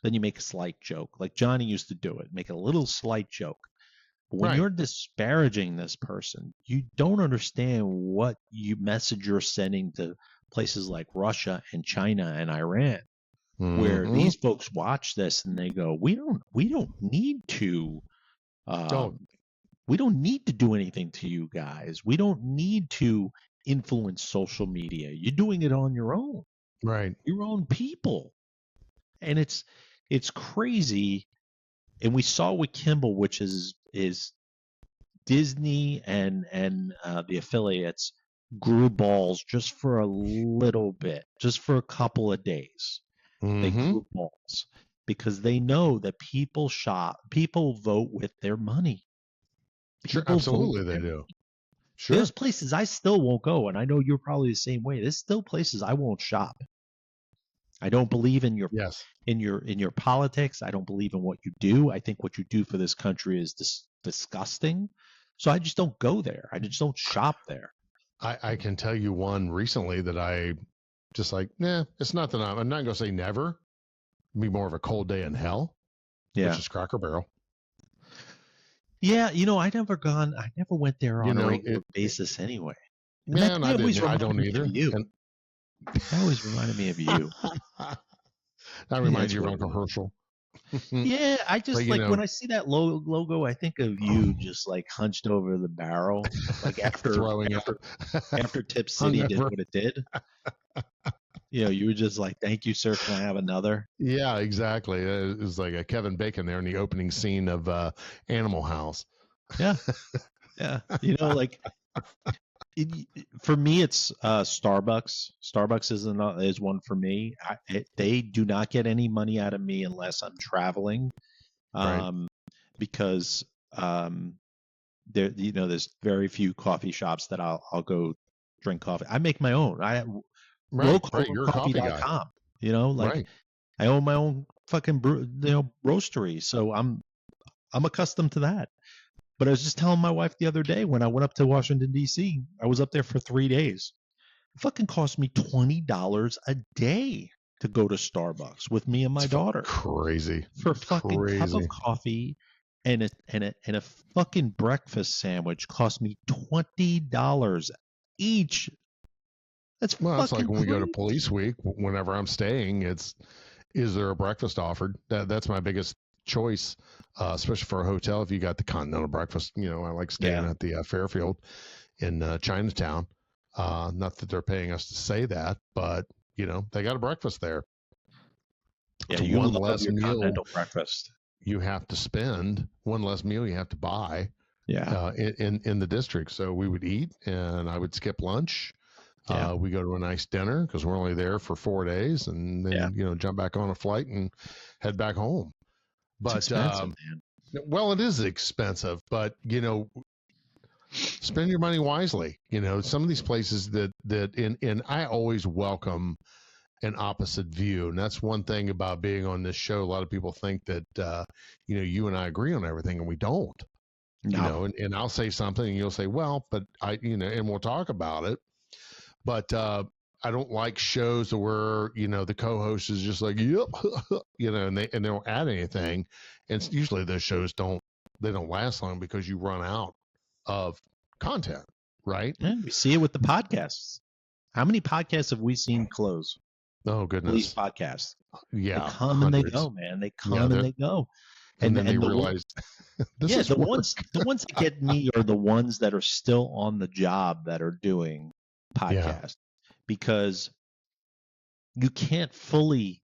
then you make a slight joke. Like Johnny used to do it, make a little slight joke. But when you're disparaging this person, you don't understand what message you're sending to places like Russia and China and Iran, where these folks watch this and they go, we don't need to we don't need to do anything to you guys. We don't need to influence social media. You're doing it on your own. Right. Your own people. And it's crazy. And we saw with Kimball, which is Disney and the affiliates grew balls just for a little bit, just for a couple of days. They grew balls because they know that people vote with their money. Sure, absolutely they do. Sure. There's places I still won't go, and I know you're probably the same way. There's still places I won't shop. I don't believe in your in your politics. I don't believe in what you do. I think what you do for this country is disgusting. So I just don't go there. I just don't shop there. I can tell you one recently that I just like, it's not that I'm not going to say never. It'd be more of a cold day in hell. Yeah. Which is Cracker Barrel. Yeah, you know, I never went there on a regular basis anyway. Yeah, and I don't either. That always reminded me of you. That reminds you of Uncle Herschel. Yeah, I just when I see that logo, I think of you just like hunched over the barrel, like after Tip City did what it did. You know, you were just like, "Thank you, sir. Can I have another?" Yeah, exactly. It was like a Kevin Bacon there in the opening scene of Animal House. Yeah, yeah. You know, like for me, it's Starbucks. Starbucks is one for me. They do not get any money out of me unless I'm traveling, because there's very few coffee shops that I'll go drink coffee. I make my own. You're a coffee guy. You know, like I own my own fucking roastery, so I'm accustomed to that. But I was just telling my wife the other day when I went up to Washington D.C. I was up there for 3 days. It fucking cost me $20 a day to go to Starbucks with me and my daughter Crazy. for a fucking cup Crazy. of coffee and a fucking breakfast sandwich cost me $20 each. That's Well, it's like fucking when we go to crazy. police week, whenever I'm staying, is there a breakfast offered? That's my biggest choice, especially for a hotel. If you got the continental breakfast, I like staying Yeah. at the Fairfield in Chinatown. Not that they're paying us to say that, but they got a breakfast there. Yeah, It's you one love less your meal continental breakfast. you have to spend, one less meal you have to buy Yeah. in the district. So we would eat, and I would skip lunch. Yeah. We go to a nice dinner because we're only there for 4 days, and then jump back on a flight and head back home. It's But expensive, man. well, it is expensive, but spend your money wisely. Some of these places and I always welcome an opposite view, and that's one thing about being on this show. A lot of people think that you and I agree on everything, and we don't. No. And I'll say something, and you'll say, well, but and we'll talk about it. But I don't like shows where the co-host is just like, yep, and they don't add anything. And usually those shows don't last long because you run out of content, right? Yeah, we see it with the podcasts. How many podcasts have we seen close? Oh Police goodness, podcasts. yeah, They come hundreds. and they go, man. They come Yeah, and they go. and then they the realize this is the work. ones that get me are the ones that are still on the job that are doing podcasts, because you can't fully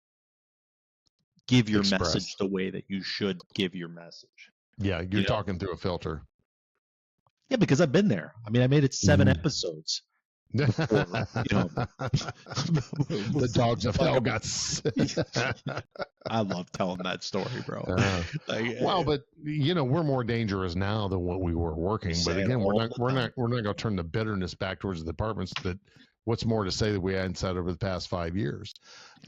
give your Express. message the way that you should give your message. Yeah, you're talking through a filter. Yeah, because I've been there. I mean, I made it 7 episodes. Before, the dogs of hell got I love telling that story, bro. Well, but we're more dangerous now than what we were working. But again, we're not going to turn the bitterness back towards the departments. That what's more to say that we hadn't said over the past 5 years.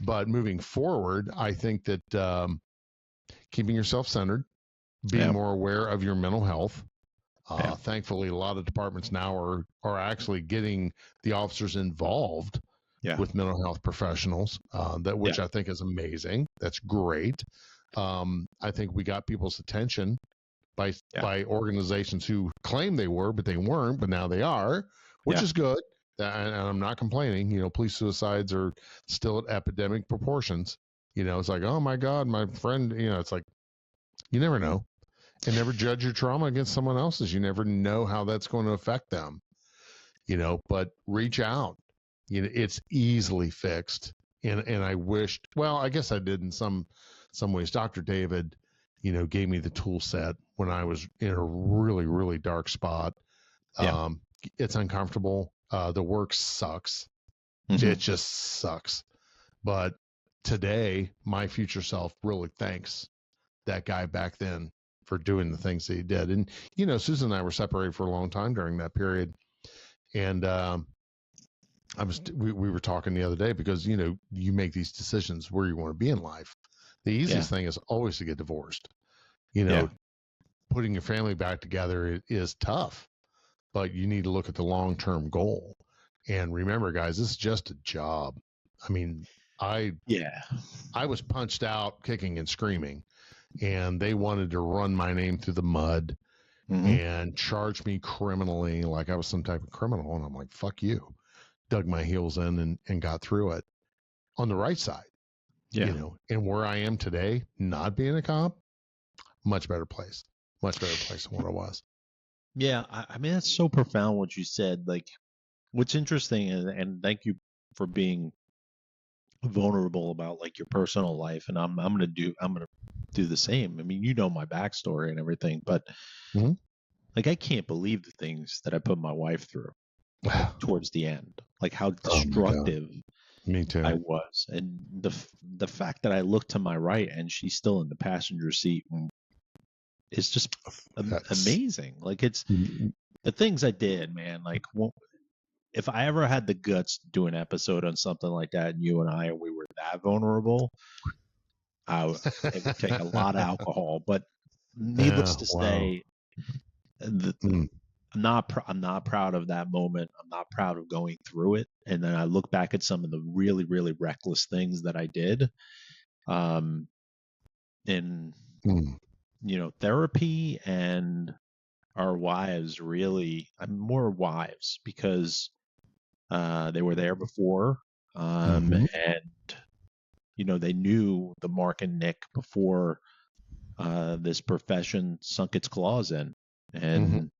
But moving forward, I think that keeping yourself centered, being more aware of your mental health. Thankfully, a lot of departments now are actually getting the officers involved with mental health professionals, which I think is amazing. That's great. I think we got people's attention by organizations who claim they were, but they weren't, but now they are, which is good. And I'm not complaining. Police suicides are still at epidemic proportions. It's like, oh my God, my friend. It's like, you never know. And never judge your trauma against someone else's. You never know how that's going to affect them, but reach out. It's easily fixed. And I wished, well, I guess I did in some ways. Dr. David, gave me the tool set when I was in a really, really dark spot. It's uncomfortable. The work sucks. Mm-hmm. It just sucks. But today, my future self really thanks that guy back then for doing the things that he did. And, Susan and I were separated for a long time during that period. And we were talking the other day because, you make these decisions where you want to be in life. The easiest thing is always to get divorced. Putting your family back together is tough, but you need to look at the long-term goal. And remember, guys, this is just a job. I mean, I was punched out kicking and screaming. And they wanted to run my name through the mud and charge me criminally like I was some type of criminal. And I'm like, fuck you. Dug my heels in and got through it on the right side. And where I am today, not being a cop, much better place than what I was. Yeah. I mean, that's so profound what you said. Like, what's interesting, and thank you for being vulnerable about like your personal life. And I'm going to do the same. I mean, my backstory and everything, but like, I can't believe the things that I put my wife through towards the end, like how destructive Me too. I was. And the fact that I look to my right and she's still in the passenger seat is just amazing. Like, it's the things I did, man. Like, if I ever had the guts to do an episode on something like that, and you and we were that vulnerable, it would take a lot of alcohol. But needless to say, Mm. I'm not proud of that moment. I'm not proud of going through it. And then I look back at some of the really, really reckless things that I did. In therapy, and our wives really, I'm more wives, because they were there before, and they knew the Marc and Nick before this profession sunk its claws in. And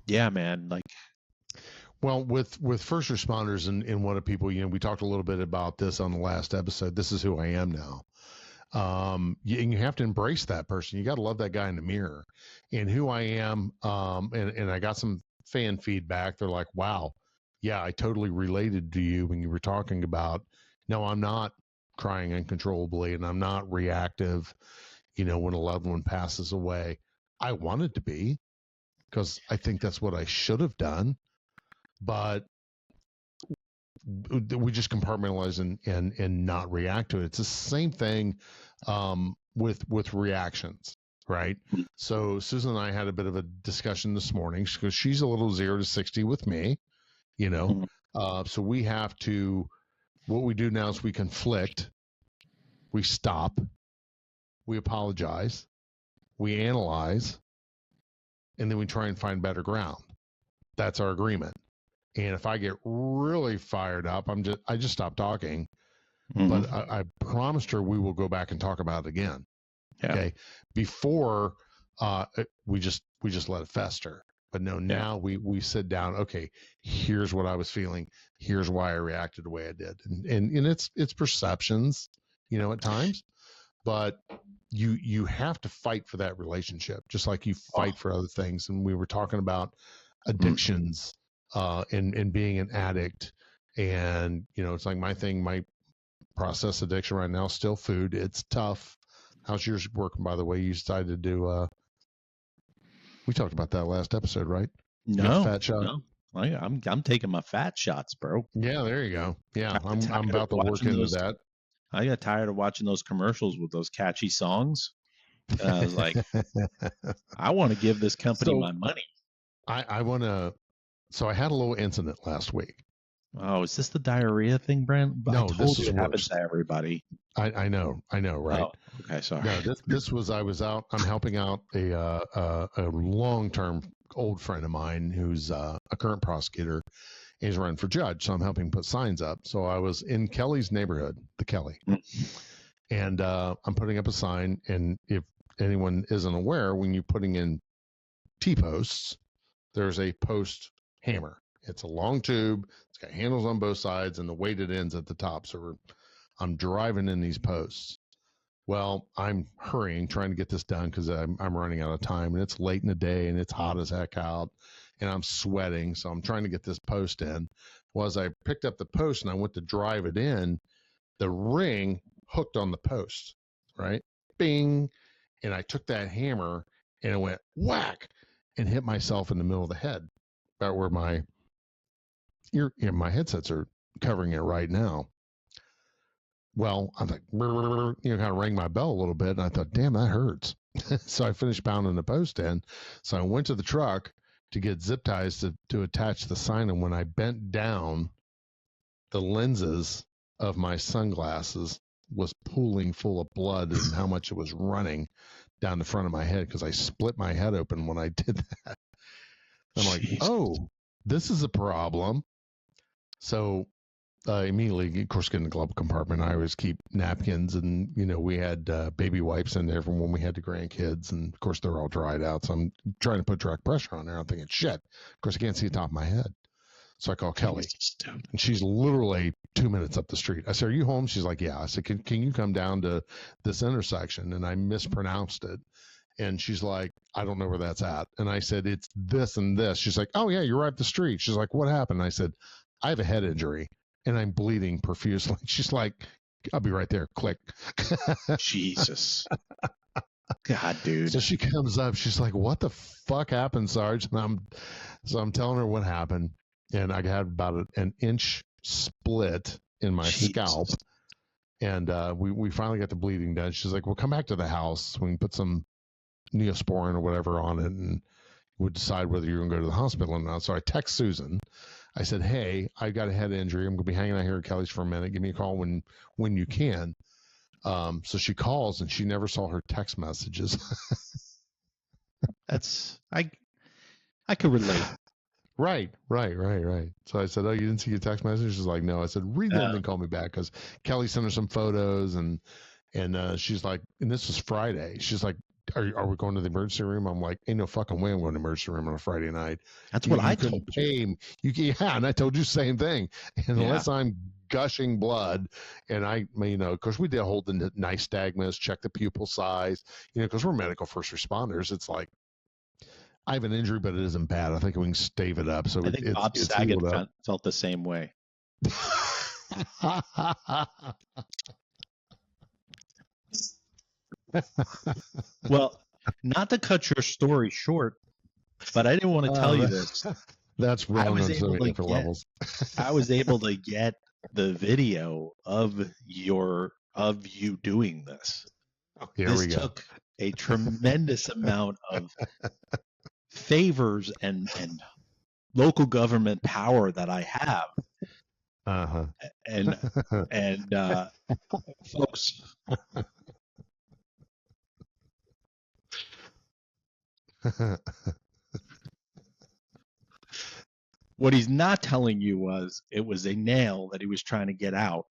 yeah, man, like, well, with first responders and what do people, we talked a little bit about this on the last episode. This is who I am now. And you have to embrace that person. You got to love that guy in the mirror and who I am. And I got some fan feedback. They're like, wow, yeah, I totally related to you when you were talking about, no, I'm not crying uncontrollably and I'm not reactive, when a loved one passes away. I wanted to be, because I think that's what I should have done. But we just compartmentalize and not react to it. It's the same thing with reactions, right? So Susan and I had a bit of a discussion this morning because she's a little 0 to 60 with me, so we have to, what we do now is we conflict, we stop, we apologize, we analyze, and then we try and find better ground. That's our agreement. And if I get really fired up, I just stop talking. But I promised her we will go back and talk about it again. Yeah. Okay. Before we just let it fester. But no, now we sit down. Okay, here's what I was feeling. Here's why I reacted the way I did. And it's perceptions, at times. But you have to fight for that relationship, just like you fight for other things. And we were talking about addictions. And being an addict, and it's like my process addiction right now is still food. It's tough. How's yours working, by the way? You decided to do we talked about that last episode, right? No, fat shot. No. I'm taking my fat shots, bro. Yeah, there you go. Yeah, I'm about to work into that. I got tired of watching those commercials with those catchy songs. And I was like, I want to give this company my money. I want to. So I had a little incident last week. Oh, is this the diarrhea thing, Brent? No, this is happens to everybody. I know, right? Oh, okay, sorry. No, this was, I was out. I'm helping out a long-term old friend of mine who's a current prosecutor. He's running for judge, so I'm helping put signs up. So I was in Kelly's neighborhood, the Kelly, and I'm putting up a sign. And if anyone isn't aware, when you're putting in T-posts, there's a post hammer. It's a long tube. It's got handles on both sides and the weighted ends at the top. So I'm driving in these posts. Well, I'm hurrying, trying to get this done because I'm running out of time, and it's late in the day and it's hot as heck out and I'm sweating. So I'm trying to get this post in. Well, as I picked up the post and I went to drive it in, the ring hooked on the post, right? Bing. And I took that hammer and it went whack and hit myself in the middle of the head, about where my my headsets are covering it right now. Well, I'm like, kind of rang my bell a little bit, and I thought, damn, that hurts. So I finished pounding the post in. So I went to the truck to get zip ties to attach the sign, and when I bent down, the lenses of my sunglasses was pooling full of blood, and how much it was running down the front of my head, because I split my head open when I did that. I'm like, oh, this is a problem. So immediately, of course, get in the glove compartment. I always keep napkins, and we had baby wipes in there from when we had the grandkids, and of course they're all dried out. So I'm trying to put direct pressure on there. I'm thinking, shit. Of course, I can't see the top of my head. So I call Kelly, and she's literally 2 minutes up the street. I said, "Are you home?" She's like, "Yeah." I said, "Can you come down to this intersection?" And I mispronounced it. And she's like, "I don't know where that's at." And I said, "It's this and this." She's like, "Oh yeah, you're right up the street." She's like, "What happened?" And I said, "I have a head injury and I'm bleeding profusely." She's like, "I'll be right there." Click. Jesus. God, dude. So she comes up. She's like, "What the fuck happened, Sarge?" And I'm telling her what happened. And I had about an inch split in my scalp. And we finally got the bleeding done. She's like, "Well, come back to the house. We can put some Neosporin or whatever on it, and we'll decide whether you're going to go to the hospital or not." So I text Susan. I said, "Hey, I got a head injury. I'm going to be hanging out here at Kelly's for a minute. Give me a call when you can." So she calls, and she never saw her text messages. That's I could relate. Right. So I said, "Oh, you didn't see your text message?" She's like, "No." I said, "Read them and then call me back," because Kelly sent her some photos, and she's like, and this was Friday. She's like, "Are we going to the emergency room?" I'm like, "Ain't no fucking way I'm going to the emergency room on a Friday night." That's what I couldn't told pay me. Yeah, and I told you the same thing. And Yeah. unless I'm gushing blood, and of course, we did hold the nystagmus, check the pupil size, because we're medical first responders. It's like, I have an injury, but it isn't bad. I think we can stave it up. So I think Bob it's Saget healed up. felt the same way. Well, not to cut your story short, but I didn't want to tell you this. That's wrong on so many different levels. I was able to get the video of you doing this. This took a tremendous amount of favors and local government power that I have. And folks, what he's not telling you was it was a nail that he was trying to get out.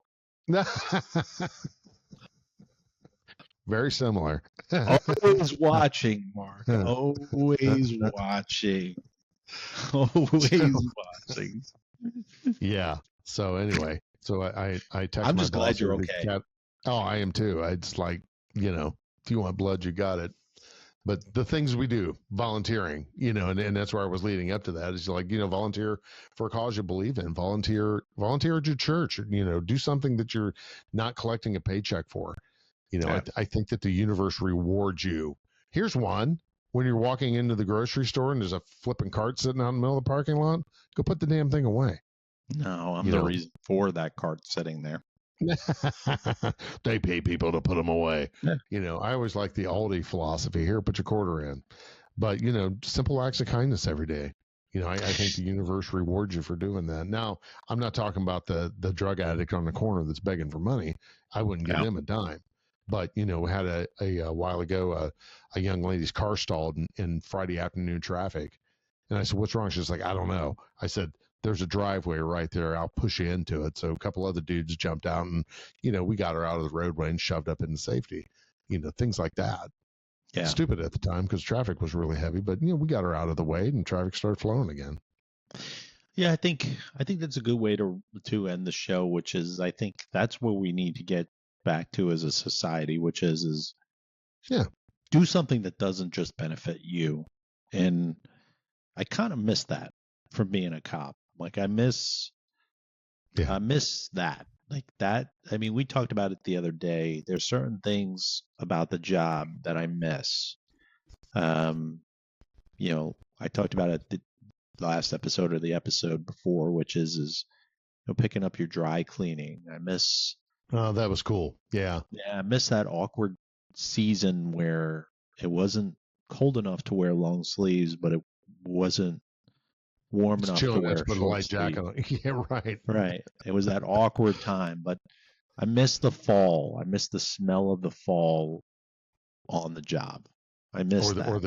Very similar. Always watching, Mark. Always watching. Always watching. Yeah. So anyway, I text I'm my just boss glad you're okay. Oh, I am too. It's like, if you want blood, you got it. But the things we do, volunteering, and that's where I was leading up to that. Is like, volunteer for a cause you believe in. Volunteer at your church. Do something that you're not collecting a paycheck for. I think that the universe rewards you. Here's one. When you're walking into the grocery store and there's a flipping cart sitting out in the middle of the parking lot, go put the damn thing away. No, I'm the reason for that cart sitting there. They pay people to put them away. Yeah. I always like the Aldi philosophy. Here, put your quarter in. But, simple acts of kindness every day. I think the universe rewards you for doing that. Now, I'm not talking about the drug addict on the corner that's begging for money. I wouldn't give him a dime. But, we had a while ago, a young lady's car stalled in Friday afternoon traffic. And I said, "What's wrong?" She's like, "I don't know." I said, "There's a driveway right there. I'll push you into it." So a couple other dudes jumped out and, we got her out of the roadway and shoved up into safety, things like that. Yeah. Stupid at the time because traffic was really heavy, but, we got her out of the way and traffic started flowing again. Yeah, I think that's a good way to end the show, which is, I think that's where we need to get back to as a society, which is do something that doesn't just benefit you. And I kind of miss that from being a cop. Like I miss that. Like that. I mean, we talked about it the other day. There's certain things about the job that I miss. I talked about it the last episode or the episode before, which is picking up your dry cleaning. I miss. Oh, that was cool. Yeah. Yeah, I miss that awkward season where it wasn't cold enough to wear long sleeves, but it wasn't warm enough to wear put a light jacket on. Yeah, right. Right. It was that awkward time, but I miss the fall. I miss the smell of the fall on the job. I miss that. Or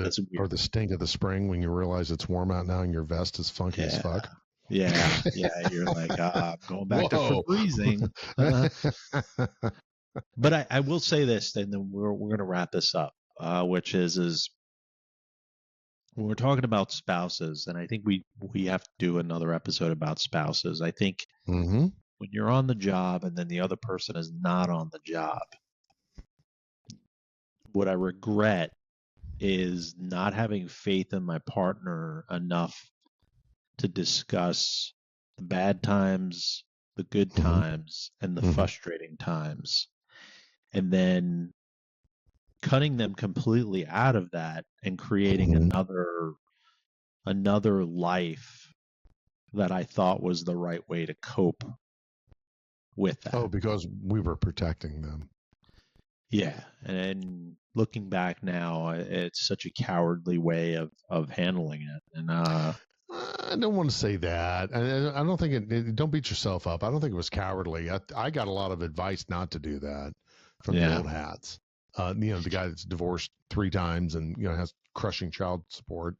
the stink of the spring when you realize it's warm out now and your vest is funky as fuck. Yeah. You're like, I'm going back to freezing. But I will say this, and then we're going to wrap this up, which is when we're talking about spouses, and I think we have to do another episode about spouses. I think when you're on the job and then the other person is not on the job, what I regret is not having faith in my partner enough to discuss the bad times, the good times, and the frustrating times. And then cutting them completely out of that and creating another life that I thought was the right way to cope with that. Oh, because we were protecting them. Yeah, and looking back now, it's such a cowardly way of handling it. And I don't want to say that. I don't think don't beat yourself up. I don't think it was cowardly. I got a lot of advice not to do that from the Yeah. old hats. The guy that's divorced 3 times and has crushing child support.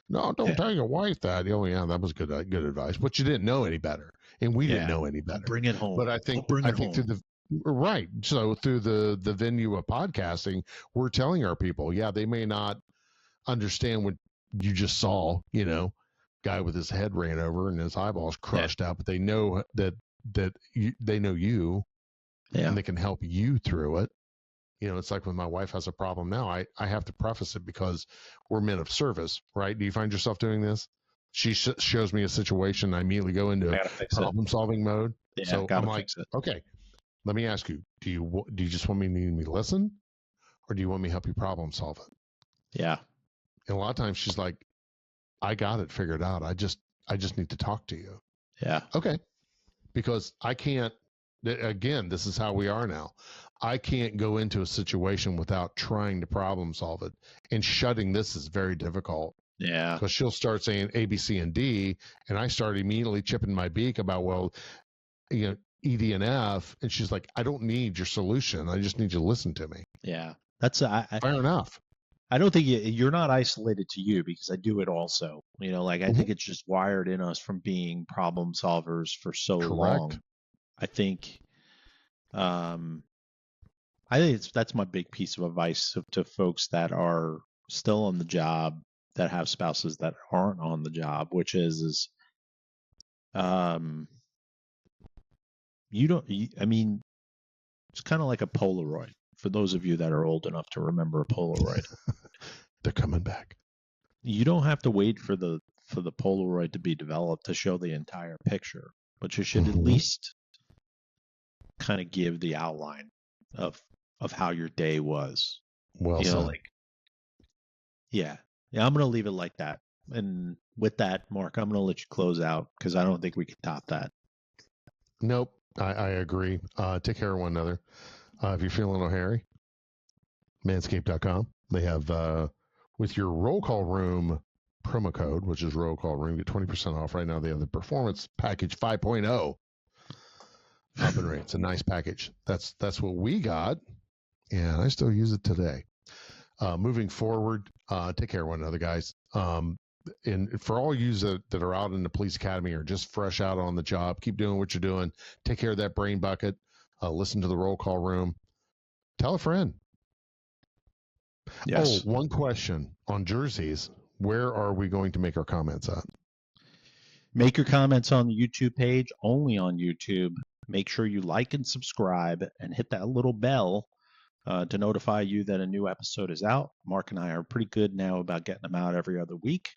No, don't tell your wife that. Oh yeah, that was good advice. But you didn't know any better, and we didn't know any better. Bring it home. But I think through the right. So through the venue of podcasting, we're telling our people, yeah, they may not understand what you just saw. Guy with his head ran over and his eyeballs crushed out, but they know that they know you, and they can help you through it. It's like when my wife has a problem now, I have to preface it because we're men of service, right? Do you find yourself doing this? She shows me a situation, I immediately go into problem-solving mode. Yeah, so I'm like, okay, let me ask you, do you just want me to need me to listen, or do you want me to help you problem solve it? Yeah. And a lot of times she's like, I got it figured out. I just need to talk to you. Yeah. Okay. Because I can't, again, this is how we are now. I can't go into a situation without trying to problem solve it, and shutting this is very difficult. Yeah. Because she'll start saying A, B, C, and D, and I start immediately chipping my beak about, well, E, D, and F, and she's like, I don't need your solution. I just need you to listen to me. Yeah. That's fair enough. I don't think you're not isolated to you, because I do it also. I think it's just wired in us from being problem solvers for so long. I think that's my big piece of advice to folks that are still on the job, that have spouses that aren't on the job, which is it's kind of like a Polaroid. For those of you that are old enough to remember a Polaroid. They're coming back. You don't have to wait for the Polaroid to be developed to show the entire picture, but you should at least kind of give the outline of how your day was. Well said. Yeah, I'm going to leave it like that. And with that, Mark, I'm going to let you close out, because I don't think we can top that. Nope, I agree. Take care of one another. If you're feeling a hairy, manscaped.com. They have, with your Roll Call Room promo code, which is Roll Call Room, get 20% off right now. They have the Performance Package 5.0 up and running. It's a nice package. That's what we got, and I still use it today. Moving forward, take care of one another, guys. And for all you that are out in the police academy or just fresh out on the job, keep doing what you're doing. Take care of that brain bucket. Listen to the Roll Call Room. Tell a friend. Yes. Oh, one question on jerseys. Where are we going to make our comments at? Make your comments on the YouTube page, only on YouTube. Make sure you like and subscribe and hit that little bell to notify you that a new episode is out. Mark and I are pretty good now about getting them out every other week.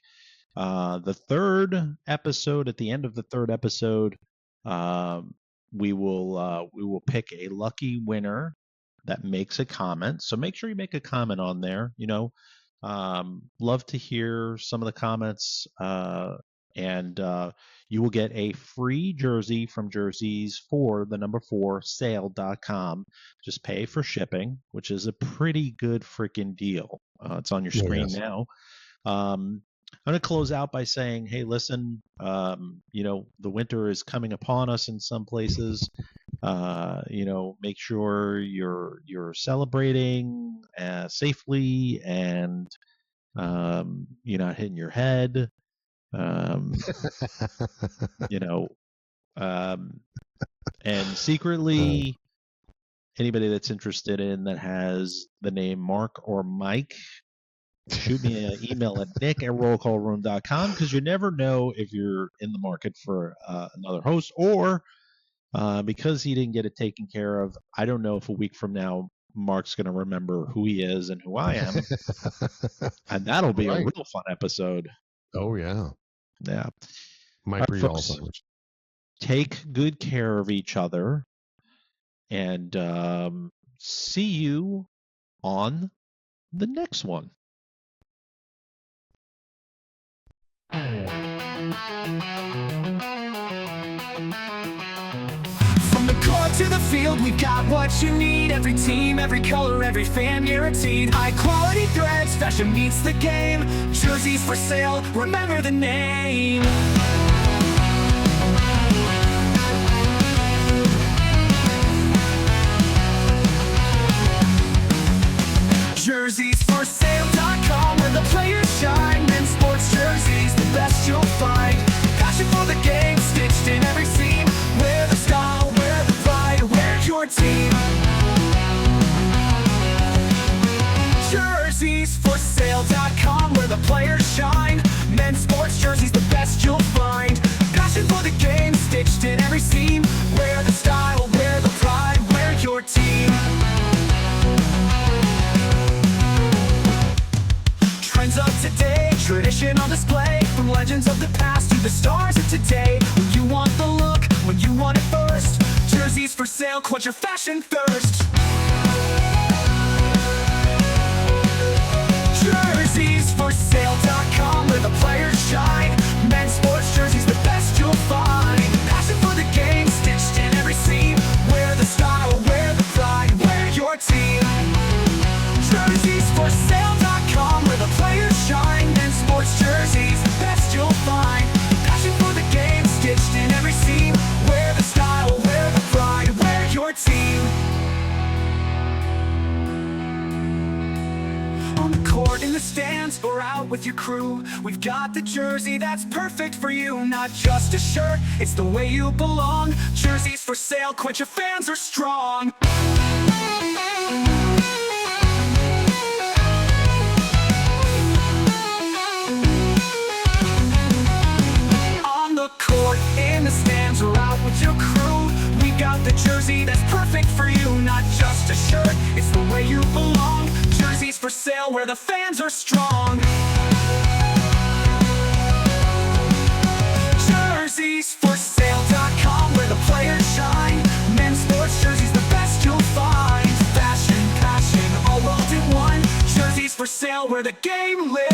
The third episode, at the end of the third episode, we will pick a lucky winner that makes a comment. So make sure you make a comment on there. Love to hear some of the comments, and you will get a free jersey from Jerseys for the number 4 sale.com. Just pay for shipping, which is a pretty good freaking deal. It's on your screen now. I'm going to close out by saying, hey, listen, the winter is coming upon us in some places. Make sure you're celebrating safely, and you're not hitting your head. And secretly, anybody that's interested in that has the name Mark or Mike, shoot me an email at nick@rollcallroom.com, because you never know if you're in the market for another host, or because he didn't get it taken care of, I don't know if a week from now Mark's going to remember who he is and who I am. And that'll be a real fun episode. Oh, yeah. Yeah. Might breed Alzheimer's. Take good care of each other, and see you on the next one. From the courts to the field, we've got what you need. Every team, every color, every fan guaranteed. High quality threads, fashion meets the game. Jerseys for sale, remember the name. Jerseysforsale.com, where the players shine. Men's sports jerseys, the best you'll find. Passion for the game, stitched in every seam. Wear the style, wear the pride, wear your team. Jerseysforsale.com, where the players shine. Men's sports jerseys, the best you'll find. Passion for the game, stitched in every seam. Wear the style, wear the pride, wear your team. Trends of today, tradition on display. From legends of the past to the stars of today. When you want the look, when you want it first. Jerseys for sale, quench your fashion thirst. Jerseysforsale.com, where the players shine. Men's sports jerseys, the best you'll find. Passion for the game, stitched in every seam. Wear the style, wear the pride, wear your team. Jerseysforsale.com, where the players shine. Men's sports jerseys, the best you'll find. Passion for the game, stitched in every seam. Wear the style, wear the pride, wear your team. On the court, in the stands, or out with your crew, we've got the jersey that's perfect for you. Not just a shirt, it's the way you belong. Jerseys for sale, quench your fans are strong. On the court, in the stands, or out with your crew, we got the jersey that's perfect for you. Not just a shirt, it's the way you belong. Jerseys for sale, where the fans are strong. Jerseysforsale.com, where the players shine. Men's sports jerseys, the best you'll find. Fashion, passion, all rolled in one. Jerseys for sale, where the game lives.